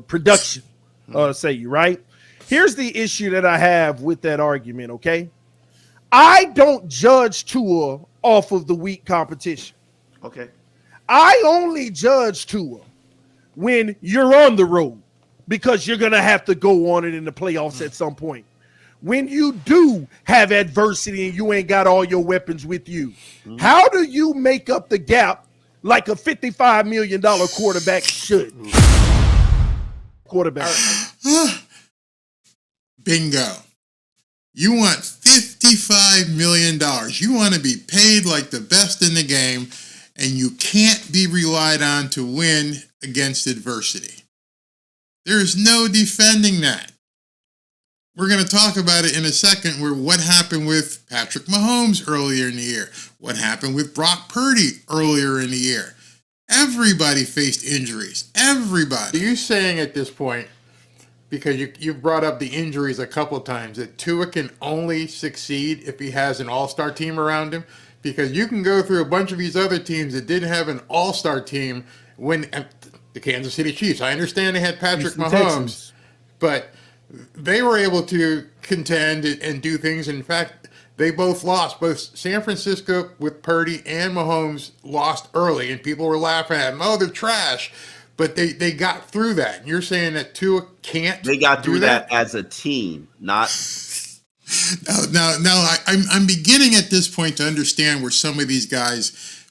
[SPEAKER 6] production. Right? Here's the issue that I have with that argument. Okay, I don't judge Tua off of the weak competition.
[SPEAKER 5] Okay,
[SPEAKER 6] I only judge Tua when you're on the road, because you're gonna have to go on it in the playoffs at some point. When you do have adversity and you ain't got all your weapons with you, how do you make up the gap like a $55 million quarterback should?
[SPEAKER 2] Bingo. You want $55 million. You want to be paid like the best in the game, and you can't be relied on to win against adversity. There is no defending that. We're going to talk about it in a second, where what happened with Patrick Mahomes earlier in the year, what happened with Brock Purdy earlier in the year. Everybody faced injuries. Everybody.
[SPEAKER 7] Are you saying at this point, because you've brought up the injuries a couple times, that Tua can only succeed if he has an all-star team around him? Because you can go through a bunch of these other teams that didn't have an all-star team when the Kansas City Chiefs. I understand they had Patrick Mahomes, but they were able to contend and do things. In fact, they both lost. Both San Francisco with Purdy and Mahomes lost early, and people were laughing at them. Oh, they're trash. But they got through that. And you're saying that Tua can't.
[SPEAKER 5] They got through that as a team, not.
[SPEAKER 2] Now, I'm beginning at this point to understand where some of these guys,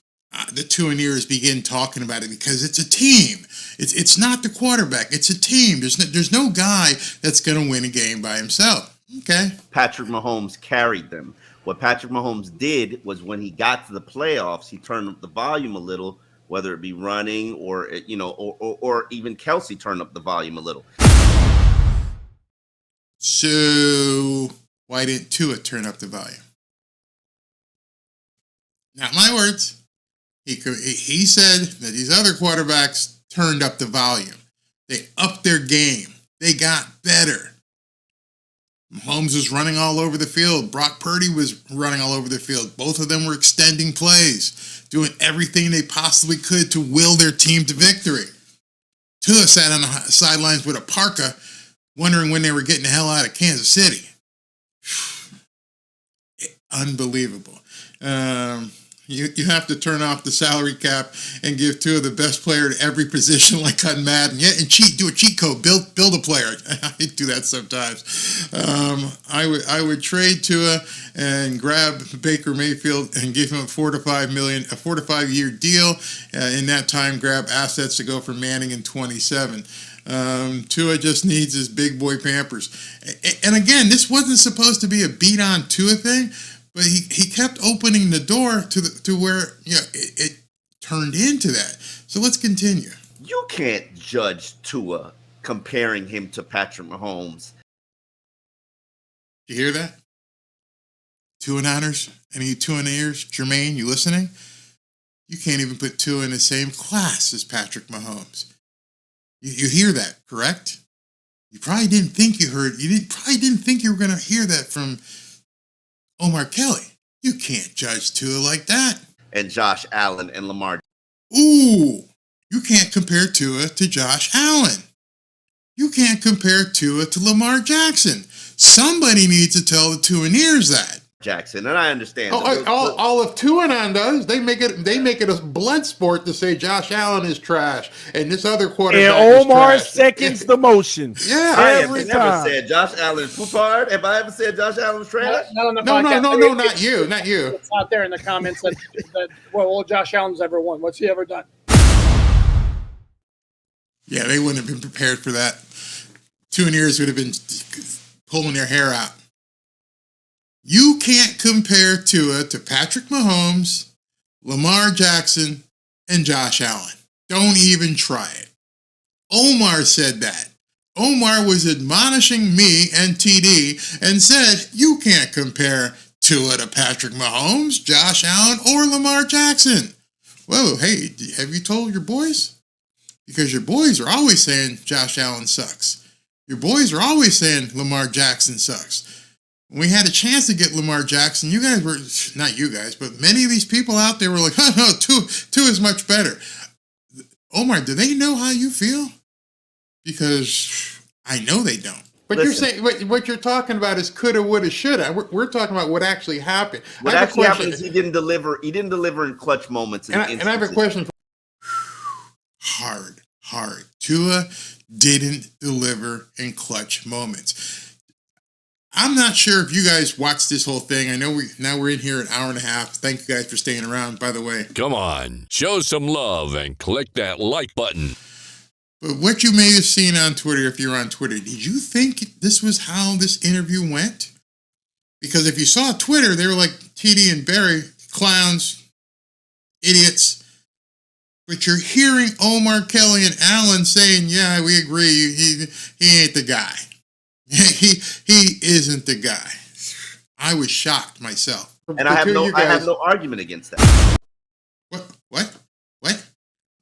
[SPEAKER 2] the Tuaneers, begin talking about it, because it's a team. It's not the quarterback. It's a team. There's no guy that's going to win a game by himself. Okay.
[SPEAKER 5] Patrick Mahomes carried them. What Patrick Mahomes did was, when he got to the playoffs, he turned up the volume a little, whether it be running or even Kelsey turned up the volume a little.
[SPEAKER 2] So why didn't Tua turn up the volume? Not my words. He said that these other quarterbacks turned up the volume. They upped their game. They got better. Mahomes was running all over the field. Brock Purdy was running all over the field. Both of them were extending plays, doing everything they possibly could to will their team to victory. Tua sat on the sidelines with a parka, wondering when they were getting the hell out of Kansas City. Unbelievable. You have to turn off the salary cap and give Tua the best player to every position, like on Madden. Yeah, and do a cheat code, build a player. I do that sometimes. I would trade Tua and grab Baker Mayfield and give him a 4 to 5 year deal. In that time, grab assets to go for Manning in 27. Tua just needs his big boy Pampers. And again, this wasn't supposed to be a beat on Tua thing. But he kept opening the door to where it turned into that. So let's continue.
[SPEAKER 5] You can't judge Tua comparing him to Patrick Mahomes
[SPEAKER 2] You hear that? Tua-Niners? Any Tua-Niners? Jermaine, you listening? You can't even put Tua in the same class as Patrick Mahomes. You hear that, correct? You probably didn't think probably didn't think you were going to hear that from Omar Kelly. You can't judge Tua like that.
[SPEAKER 5] And Josh Allen and Lamar.
[SPEAKER 2] Ooh, you can't compare Tua to Josh Allen. You can't compare Tua to Lamar Jackson. Somebody needs to tell the Tua-Niners that.
[SPEAKER 5] Jackson, and I understand.
[SPEAKER 7] All of Tua-Non does, they make it a blood sport to say Josh Allen is trash and this other quarterback
[SPEAKER 6] and Omar
[SPEAKER 7] is trash.
[SPEAKER 6] seconds the motion.
[SPEAKER 7] Yeah,
[SPEAKER 5] I have
[SPEAKER 6] every
[SPEAKER 5] never
[SPEAKER 6] time.
[SPEAKER 5] said Josh Allen Poupart. Have I ever said Josh Allen's trash?
[SPEAKER 4] Not on the
[SPEAKER 7] No,
[SPEAKER 4] podcast.
[SPEAKER 7] not you, not you.
[SPEAKER 4] It's out there in the comments that well, Josh Allen's ever won. What's he ever done?
[SPEAKER 2] Yeah, they wouldn't have been prepared for that. Tua-Niners would have been pulling their hair out. You can't compare Tua to Patrick Mahomes, Lamar Jackson, and Josh Allen. Don't even try it. Omar said that. Omar was admonishing me and TD and said, you can't compare Tua to Patrick Mahomes, Josh Allen, or Lamar Jackson. Whoa, hey, have you told your boys? Because your boys are always saying Josh Allen sucks. Your boys are always saying Lamar Jackson sucks. When we had a chance to get Lamar Jackson, you guys were, not you guys, but many of these people out there were like, oh no, Tua is much better. Omar, do they know how you feel? Because I know they don't.
[SPEAKER 7] But listen, you're saying what you're talking about is coulda, woulda, shoulda. We're talking about what actually happened.
[SPEAKER 5] What actually happened is he didn't deliver. He didn't deliver in clutch moments.
[SPEAKER 7] And I have a question.
[SPEAKER 2] Hard. Tua didn't deliver in clutch moments. I'm not sure if you guys watched this whole thing. I know we're in here an hour and a half. Thank you guys for staying around, by the way.
[SPEAKER 3] Come on, show some love and click that like button.
[SPEAKER 2] But what you may have seen on Twitter, if you're on Twitter, did you think this was how this interview went? Because if you saw Twitter, they were like TD and Barry, clowns, idiots. But you're hearing Omar Kelly and Alain saying, yeah, we agree, he ain't the guy. He isn't the guy. I was shocked myself.
[SPEAKER 5] And I have no argument against that.
[SPEAKER 2] What?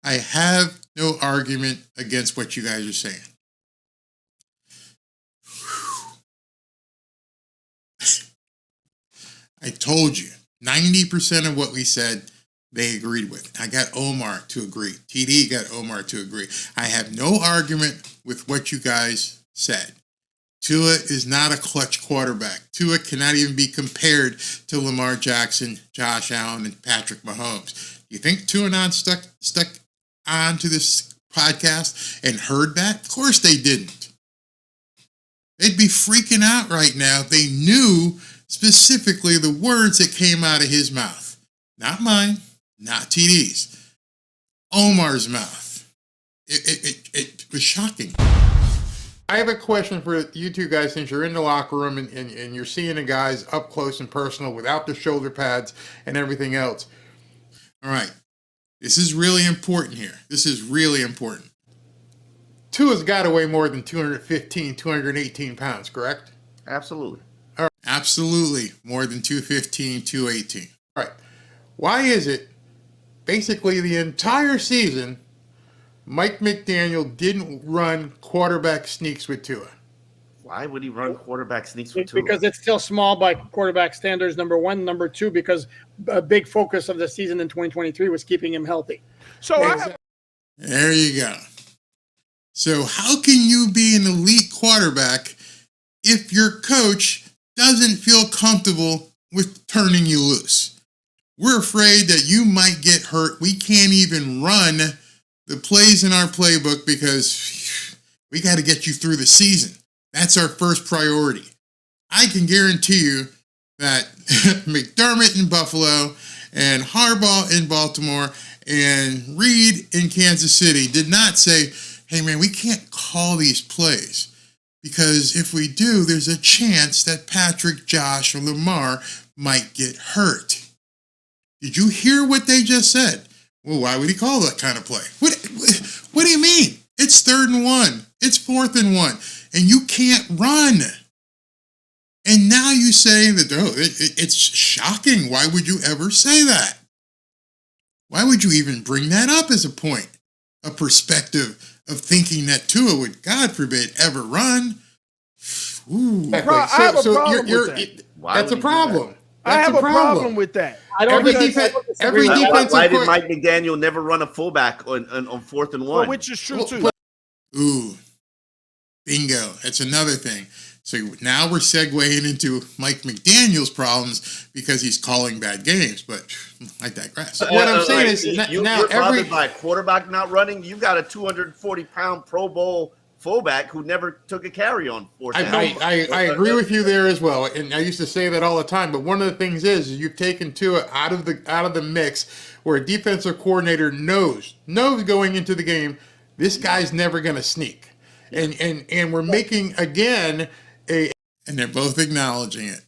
[SPEAKER 2] I have no argument against what you guys are saying. I told you, 90% of what we said, they agreed with. I got Omar to agree. TD got Omar to agree. I have no argument with what you guys said. Tua is not a clutch quarterback. Tua cannot even be compared to Lamar Jackson, Josh Allen, and Patrick Mahomes. Do you think Tua-Non stuck on to this podcast and heard that? Of course they didn't. They'd be freaking out right now if they knew specifically the words that came out of his mouth. Not mine, not TD's. Omar's mouth. It was shocking.
[SPEAKER 7] I have a question for you two guys, since you're in the locker room and you're seeing the guys up close and personal without the shoulder pads and everything else.
[SPEAKER 2] All right. This is really important here. This is really important.
[SPEAKER 7] Tua's got to weigh more than 215, 218 pounds, correct?
[SPEAKER 5] Absolutely.
[SPEAKER 2] All right. Absolutely. More than 215, 218.
[SPEAKER 7] All right. Why is it basically the entire season Mike McDaniel didn't run quarterback sneaks with Tua?
[SPEAKER 5] Why would he run quarterback sneaks with Tua?
[SPEAKER 4] Because it's still small by quarterback standards, number one. Number two, because a big focus of the season in 2023 was keeping him healthy.
[SPEAKER 2] There you go. So how can you be an elite quarterback if your coach doesn't feel comfortable with turning you loose? We're afraid that you might get hurt. We can't even run the plays in our playbook because we got to get you through the season. That's our first priority. I can guarantee you that McDermott in Buffalo and Harbaugh in Baltimore and Reed in Kansas City did not say, hey man, we can't call these plays because if we do, there's a chance that Patrick, Josh, or Lamar might get hurt. Did you hear what they just said? Well, why would he call that kind of play? What do you mean? It's 3rd and 1. It's 4th and 1. And you can't run. And now you say that, it's shocking. Why would you ever say that? Why would you even bring that up as a point, a perspective of thinking that Tua would, God forbid, ever run? Ooh.
[SPEAKER 6] Exactly. I have a problem with that.
[SPEAKER 7] That's a problem.
[SPEAKER 6] I have a problem with that.
[SPEAKER 7] Every defensive.
[SPEAKER 5] Why did Mike McDaniel never run a fullback on 4th and 1?
[SPEAKER 6] Well, which is true too.
[SPEAKER 2] Ooh, bingo. That's another thing. So now we're segueing into Mike McDaniel's problems because he's calling bad games, but I digress.
[SPEAKER 7] What I'm saying is
[SPEAKER 5] you're bothered by a quarterback not running. You've got a 240-pound Pro Bowl fullback who never took a carry on 4th down.
[SPEAKER 7] I agree with you there as well, and I used to say that all the time. But one of the things is you've taken Tua out of the mix, where a defensive coordinator knows going into the game, this guy's never going to sneak, and we're making again.
[SPEAKER 2] And they're both acknowledging it.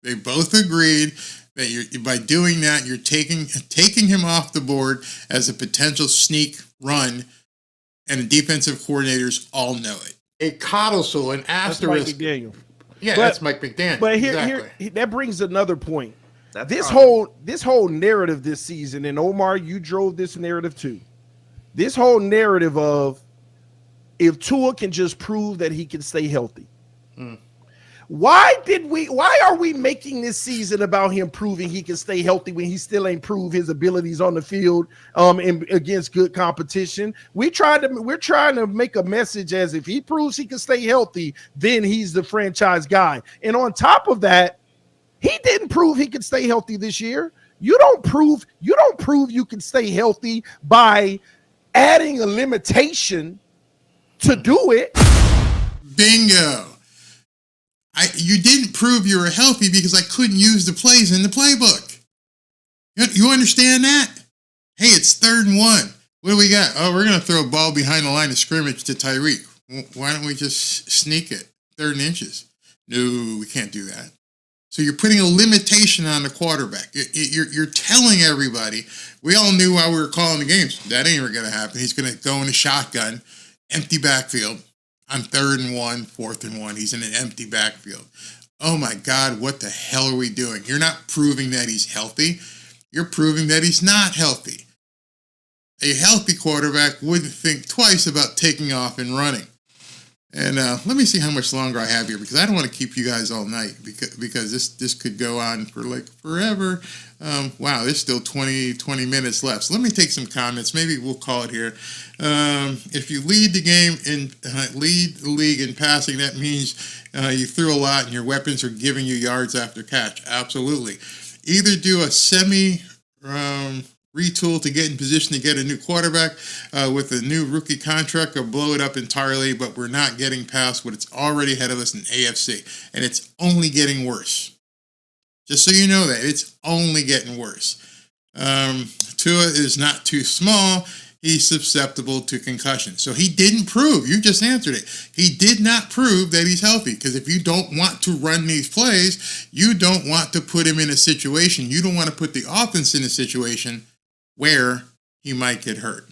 [SPEAKER 2] They both agreed that by doing that, you're taking him off the board as a potential sneak run, and the defensive coordinators all know it.
[SPEAKER 7] A codicil, an asterisk.
[SPEAKER 6] That's Mike McDaniel.
[SPEAKER 7] Yeah, that's Mike McDaniel.
[SPEAKER 6] But here, that brings another point. This whole narrative this season, and Omar, you drove this narrative too. This whole narrative of if Tua can just prove that he can stay healthy. Why are we making this season about him proving he can stay healthy when he still ain't proved his abilities on the field against good competition? We're trying to make a message as if he proves he can stay healthy, then he's the franchise guy. And on top of that, he didn't prove he could stay healthy this year. You don't prove you can stay healthy by adding a limitation to do it.
[SPEAKER 2] Bingo. You didn't prove you were healthy because I couldn't use the plays in the playbook. You understand that? Hey, it's 3rd and 1. What do we got? Oh, we're going to throw a ball behind the line of scrimmage to Tyreek. Why don't we just sneak it? 3rd and inches. No, we can't do that. So you're putting a limitation on the quarterback. You're telling everybody. We all knew while we were calling the games, that ain't going to happen. He's going to go in a shotgun, empty backfield. On 3rd and 1, 4th and 1, he's in an empty backfield. Oh my God, what the hell are we doing? You're not proving that he's healthy. You're proving that he's not healthy. A healthy quarterback wouldn't think twice about taking off and running. And let me see how much longer I have here, because I don't want to keep you guys all night because this could go on for like forever. Wow, there's still 20 minutes left. So let me take some comments. Maybe we'll call it here. If you lead the game and lead the league in passing, that means you threw a lot and your weapons are giving you yards after catch. Absolutely. Either do a semi retool to get in position to get a new quarterback with a new rookie contract, or blow it up entirely, but we're not getting past what it's already ahead of us in AFC. And it's only getting worse. Just so you know that, it's only getting worse. Tua is not too small. He's susceptible to concussion. So he didn't prove, you just answered it. He did not prove that he's healthy, because if you don't want to run these plays, you don't want to put him in a situation, you don't want to put the offense in a situation where he might get hurt.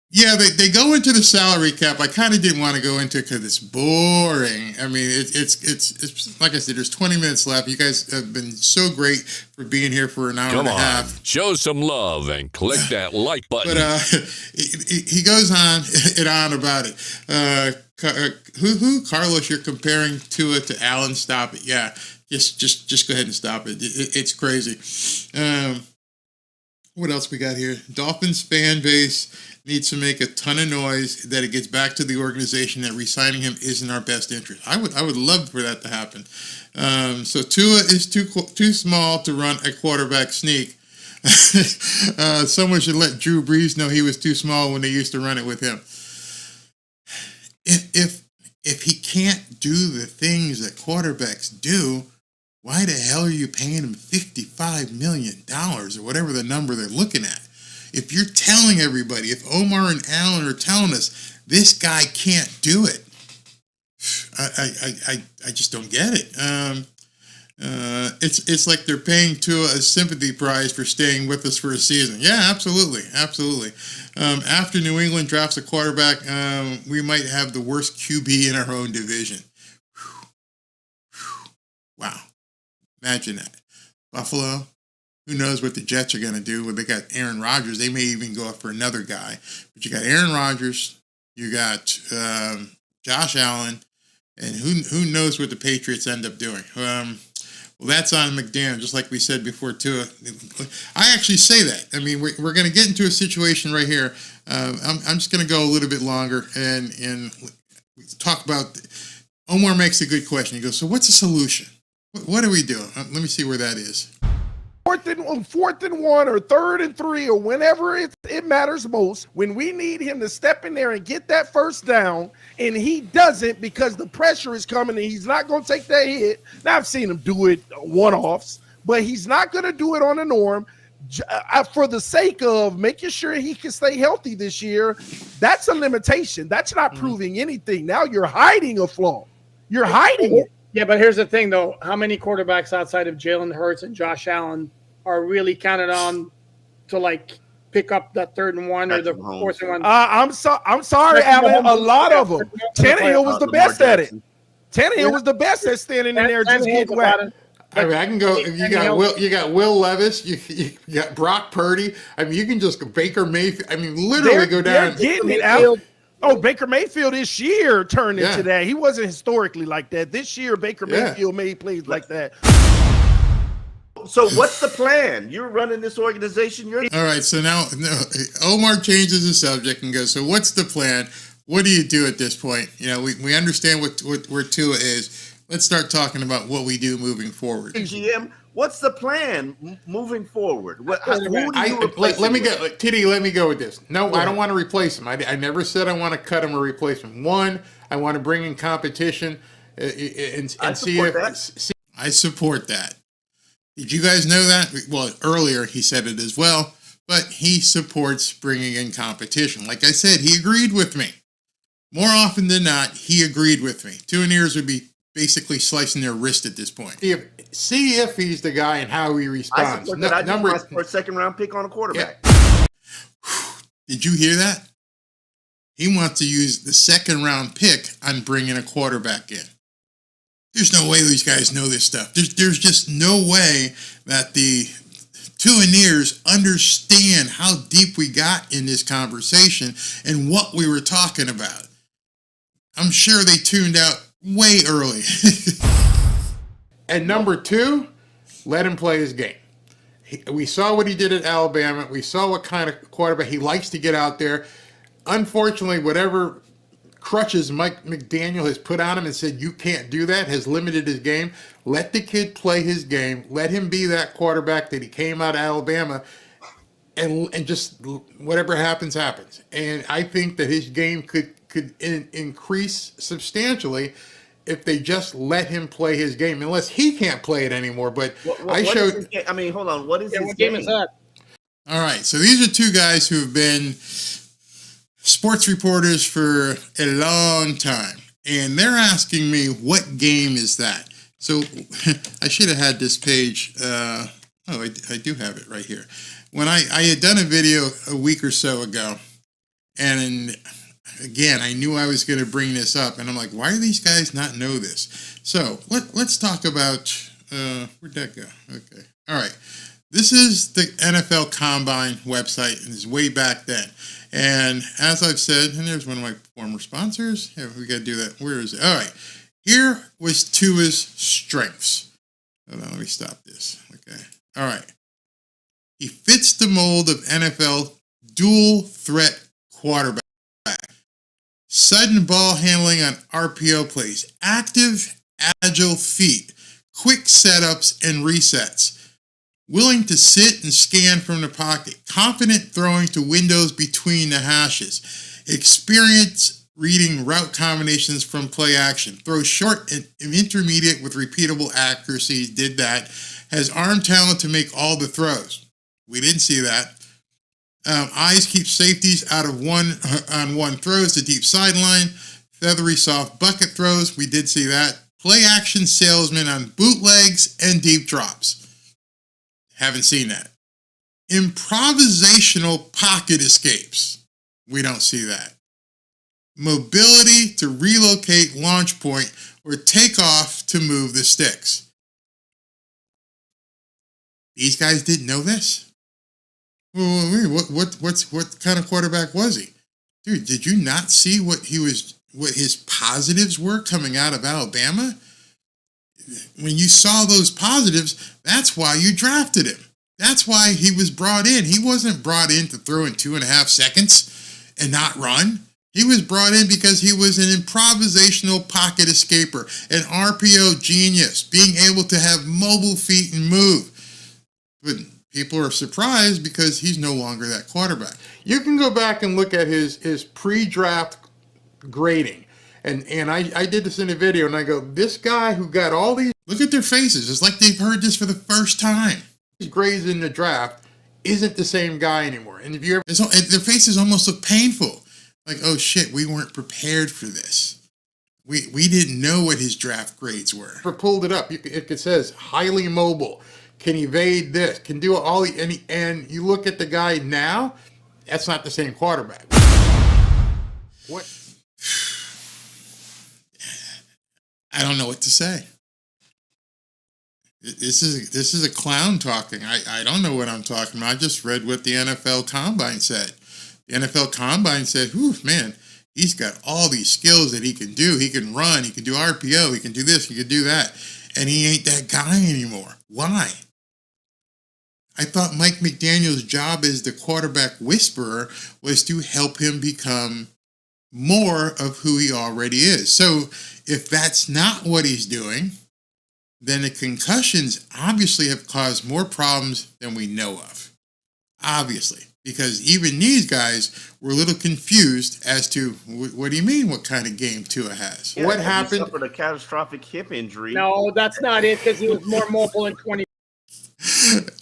[SPEAKER 2] Yeah, they go into the salary cap. I kind of didn't want to go into it because it's boring. I mean, it's like I said, there's 20 minutes left. You guys have been so great for being here for an hour and a half.
[SPEAKER 3] Show some love and click that like button.
[SPEAKER 2] But he goes on about it. Who? Carlos, you're comparing Tua to Allen. Stop it. Yeah, just go ahead and stop it. It's crazy. What else we got here? Dolphins fan base needs to make a ton of noise that it gets back to the organization that re-signing him is in our best interest. I would love for that to happen. So Tua is too small to run a quarterback sneak. Someone should let Drew Brees know he was too small when they used to run it with him. If he can't do the things that quarterbacks do, why the hell are you paying him $55 million or whatever the number they're looking at? If you're telling everybody, if Omar and Alan are telling us this guy can't do it, I just don't get it. It's like they're paying Tua a sympathy prize for staying with us for a season. Yeah, absolutely. After New England drafts a quarterback, we might have the worst QB in our own division. Wow. Imagine that. Buffalo, who knows what the Jets are going to do when they got Aaron Rodgers. They may even go up for another guy. But you got Aaron Rodgers, you got Josh Allen, and who knows what the Patriots end up doing. Well, that's on McDaniel, just like we said before, too. I actually say that. I mean, we're going to get into a situation right here. I'm just going to go a little bit longer and talk about. Omar makes a good question. He goes, so what's the solution? What do we do? Let me see where that is.
[SPEAKER 6] Fourth and 1 or 3rd and 3 or whenever it matters most, when we need him to step in there and get that first down, and he doesn't because the pressure is coming and he's not going to take that hit. Now, I've seen him do it one-offs, but he's not going to do it on the norm. For the sake of making sure he can stay healthy this year, that's a limitation. That's not proving anything. Now you're hiding a flaw. You're hiding it.
[SPEAKER 4] Yeah, but here's the thing, though. How many quarterbacks outside of Jalen Hurts and Josh Allen are really counted on to, like, pick up that 3rd and 1 or the 4th and 1?
[SPEAKER 6] I'm sorry, Alan. A lot of them. Tannehill was the best at it. Tannehill was the best at standing in there just getting whacked.
[SPEAKER 7] I mean, I can go. You got Will Levis. You got Brock Purdy. I mean, you can just go Baker Mayfield. I mean, literally go down.
[SPEAKER 6] They're getting it out. Oh, Baker Mayfield this year turned into that. He wasn't historically like that. This year, Baker Mayfield made plays like that.
[SPEAKER 5] So what's the plan? You're running this organization.
[SPEAKER 2] All right, so now Omar changes the subject and goes, so what's the plan? What do you do at this point? You know, we understand where Tua is. Let's start talking about what we do moving forward.
[SPEAKER 5] GM, what's the plan moving forward?
[SPEAKER 7] Let me go, TD. Let me go with this. No, I don't want to replace him. I never said I want to cut him or replace him. One, I want to bring in competition and see if.
[SPEAKER 2] I support that. Did you guys know that? Well, earlier he said it as well, but he supports bringing in competition. Like I said, he agreed with me. More often than not, he agreed with me. Two and ears would be basically slicing their wrist at this point.
[SPEAKER 7] See if he's the guy and how he responds.
[SPEAKER 5] I support for a 2nd round pick on a quarterback.
[SPEAKER 2] Yeah. Did you hear that? He wants to use the 2nd round pick on bringing a quarterback in. There's no way these guys know this stuff. There's just no way that the two and ears understand how deep we got in this conversation and what we were talking about. I'm sure they tuned out way early.
[SPEAKER 7] And number 2, let him play his game. We saw what he did at Alabama. We saw what kind of quarterback he likes to get out there. Unfortunately, whatever crutches Mike McDaniel has put on him and said you can't do that has limited his game. Let the kid play his game. Let him be that quarterback that he came out of Alabama, and just whatever happens, happens. And I think that his game could increase substantially if they just let him play his game, unless he can't play it anymore. But hold
[SPEAKER 5] on. What is his game?
[SPEAKER 4] Is that?
[SPEAKER 2] All right. So these are two guys who have been sports reporters for a long time, and they're asking me, what game is that? So I should have had this page. I do have it right here. When I had done a video a week or so ago, and again, I knew I was going to bring this up, and I'm like, why do these guys not know this? So let's talk about, where'd that go? Okay. All right. This is the NFL Combine website, and it's way back then. And as I've said, and there's one of my former sponsors. Yeah, we got to do that. Where is it? All right. Here was Tua's strengths. Hold on, let me stop this. Okay. All right. He fits the mold of NFL dual threat quarterback. Sudden ball handling on RPO plays. Active, agile feet. Quick setups and resets. Willing to sit and scan from the pocket. Confident throwing to windows between the hashes. Experience reading route combinations from play action. Throws short and intermediate with repeatable accuracy. Did that. Has arm talent to make all the throws. We didn't see that. Eyes keep safeties out of one throws to deep sideline. Feathery soft bucket throws. We did see that. play action salesman on bootlegs and deep drops. Haven't seen that. Improvisational pocket escapes. We don't see that. Mobility to relocate launch point or take off to move the sticks. These guys didn't know this? What kind of quarterback was he? Dude, did you not see what his positives were coming out of Alabama? When you saw those positives, that's why you drafted him. That's why he was brought in. He wasn't brought in to throw in 2.5 seconds and not run. He was brought in because he was an improvisational pocket escaper, an RPO genius, being able to have mobile feet and move. But people are surprised because he's no longer that quarterback.
[SPEAKER 7] You can go back and look at his pre-draft grading. And I did this in a video, and I go, this guy who got all these...
[SPEAKER 2] Look at their faces. It's like they've heard this for the first time.
[SPEAKER 7] Grades in the draft isn't the same guy anymore. And if you ever...
[SPEAKER 2] Their faces almost look painful. Like, oh shit, we weren't prepared for this. We didn't know what his draft grades were.
[SPEAKER 7] Pulled it up. It says highly mobile, can evade this, can do all the... And you look at the guy now, that's not the same quarterback. What?
[SPEAKER 2] I don't know what to say. This is a clown talking. I don't know what I'm talking about. I just read what the NFL Combine said. The NFL Combine said, whew, man, he's got all these skills that he can do. He can run. He can do RPO. He can do this. He can do that. And he ain't that guy anymore. Why? I thought Mike McDaniel's job as the quarterback whisperer was to help him become more of who he already is. So if that's not what he's doing, then the concussions obviously have caused more problems than we know of. Obviously. Because even these guys were a little confused as to, what do you mean, what kind of game Tua has?
[SPEAKER 5] Yeah,
[SPEAKER 7] what happened?
[SPEAKER 5] He suffered a catastrophic hip injury.
[SPEAKER 4] No, that's not it, because he was more mobile in 20.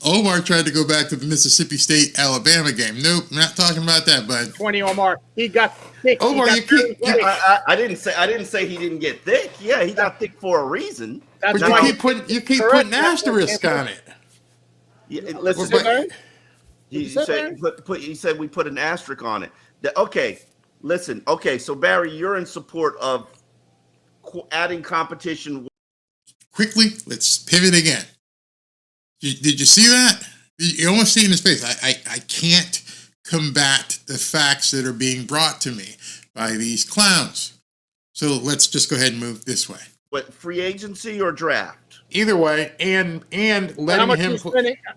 [SPEAKER 2] Omar tried to go back to the Mississippi State-Alabama game. Nope, not talking about that, bud.
[SPEAKER 4] 20 Omar. He got thick.
[SPEAKER 2] Omar,
[SPEAKER 4] I
[SPEAKER 5] didn't say he didn't get thick. Yeah, he got thick for a reason.
[SPEAKER 4] That's
[SPEAKER 7] but
[SPEAKER 4] why
[SPEAKER 7] you keep putting asterisks on it.
[SPEAKER 5] Yeah, listen, you said we put an asterisk on it. Okay, listen. Okay, so Barry, you're in support of adding competition.
[SPEAKER 2] Quickly, let's pivot again. Did you see that? You almost see in his face. I can't combat the facts that are being brought to me by these clowns. So let's just go ahead and move this way.
[SPEAKER 5] What, free agency or draft?
[SPEAKER 7] Either way, and letting him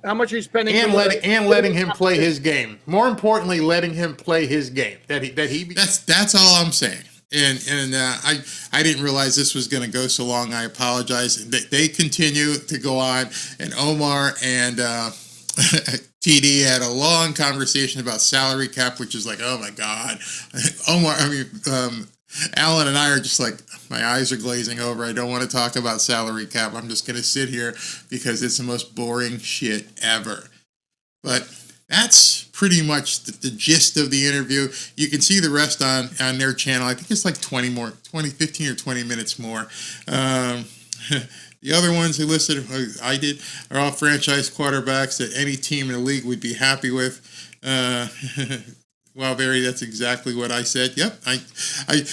[SPEAKER 4] how much are you spending?
[SPEAKER 7] And letting him play his game. More importantly, letting him play his game.
[SPEAKER 2] That's all I'm saying. And I didn't realize this was going to go so long. I apologize. They continue to go on, and Omar and TD had a long conversation about salary cap, which is like, oh my God, Alan and I are just like, my eyes are glazing over. I don't want to talk about salary cap. I'm just going to sit here because it's the most boring shit ever. But that's pretty much the gist of the interview. You can see the rest on their channel. I think it's like 15 or 20 minutes more. The other ones they listed, I did, are all franchise quarterbacks that any team in the league would be happy with. Well, Barry, that's exactly what I said. Yep. I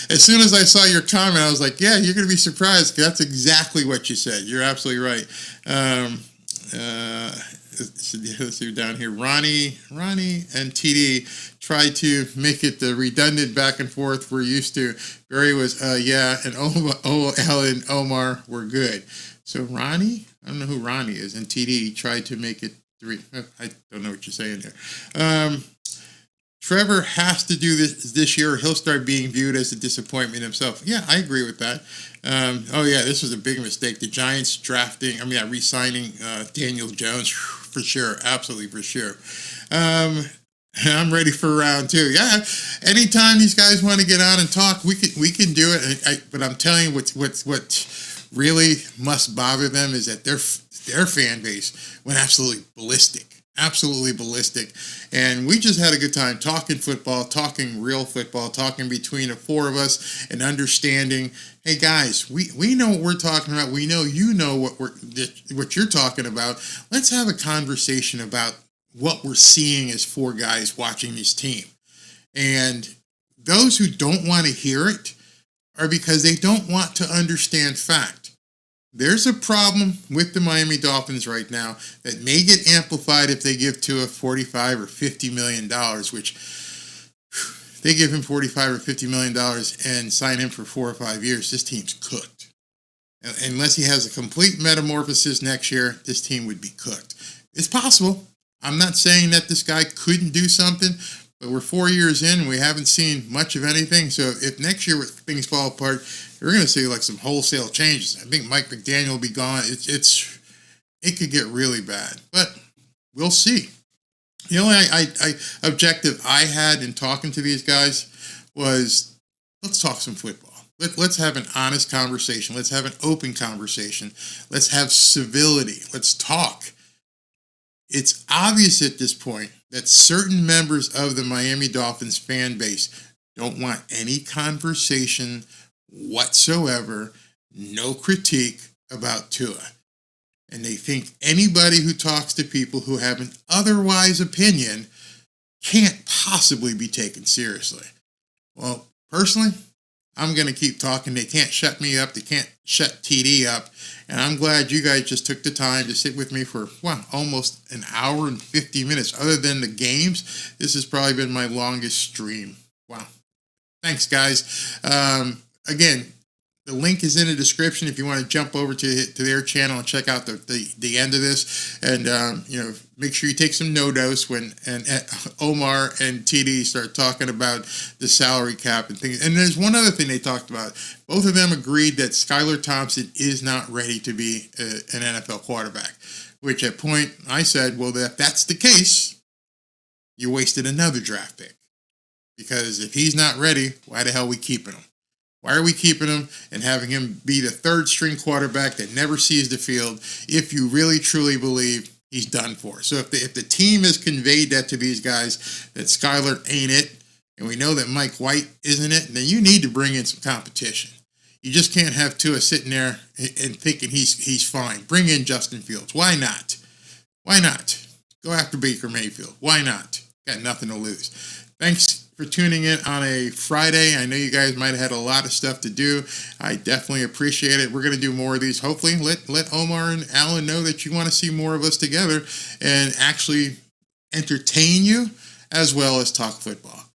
[SPEAKER 2] as soon as I saw your comment, I was like, yeah, you're going to be surprised. That's exactly what you said. You're absolutely right. Let's see down here. Ronnie and TD tried to make it the redundant back and forth we're used to. Barry was, yeah, and Alan and Omar were good. So Ronnie, I don't know who Ronnie is, and TD tried to make it three. I don't know what you're saying there. Trevor has to do this year, or he'll start being viewed as a disappointment himself. Yeah, I agree with that. This was a big mistake. The Giants re-signing Daniel Jones, for sure, absolutely for sure. I'm ready for round two. Yeah, anytime these guys want to get on and talk, we can do it. But I'm telling you, what really must bother them is that their fan base went absolutely ballistic absolutely ballistic. And we just had a good time talking football, talking real football, talking between the four of us and understanding, hey guys, we know what we're talking about. We know you know what you're talking about. Let's have a conversation about what we're seeing as four guys watching this team. And those who don't want to hear it are because they don't want to understand fact. There's a problem with the Miami Dolphins right now that may get amplified if they give Tua $45 or $50 million, which they give him $45 or $50 million and sign him for 4 or 5 years. This team's cooked. Unless he has a complete metamorphosis next year, this team would be cooked. It's possible. I'm not saying that this guy couldn't do something, but we're 4 years in and we haven't seen much of anything. So if next year things fall apart, we're going to see like some wholesale changes. I think Mike McDaniel will be gone. It could get really bad, but we'll see. The only objective I had in talking to these guys was, let's talk some football. Let's have an honest conversation. Let's have an open conversation. Let's have civility. Let's talk. It's obvious at this point that certain members of the Miami Dolphins fan base don't want any conversation whatsoever, no critique about Tua. And they think anybody who talks to people who have an otherwise opinion can't possibly be taken seriously. Well, personally, I'm going to keep talking. They can't shut me up. They can't shut TD up. And I'm glad you guys just took the time to sit with me for, almost an hour and 50 minutes. Other than the games, this has probably been my longest stream. Wow. Thanks, guys. Again, the link is in the description if you want to jump over to their channel and check out the end of this. And, make sure you take some no-dose when Omar and TD start talking about the salary cap and things. And there's one other thing they talked about. Both of them agreed that Skylar Thompson is not ready to be an NFL quarterback, which at point I said, well, if that's the case, you wasted another draft pick. Because if he's not ready, why the hell are we keeping him? Why are we keeping him and having him be the third string quarterback that never sees the field if you really truly believe he's done for? So if the team has conveyed that to these guys, that Skylar ain't it, and we know that Mike White isn't it, then you need to bring in some competition. You just can't have Tua sitting there and thinking he's fine. Bring in Justin Fields. Why not? Why not? Go after Baker Mayfield. Why not? Got nothing to lose. Thanks for tuning in on a Friday. I know you guys might have had a lot of stuff to do. I definitely appreciate it. We're going to do more of these. Hopefully, let Omar and Alan know that you want to see more of us together and actually entertain you as well as talk football.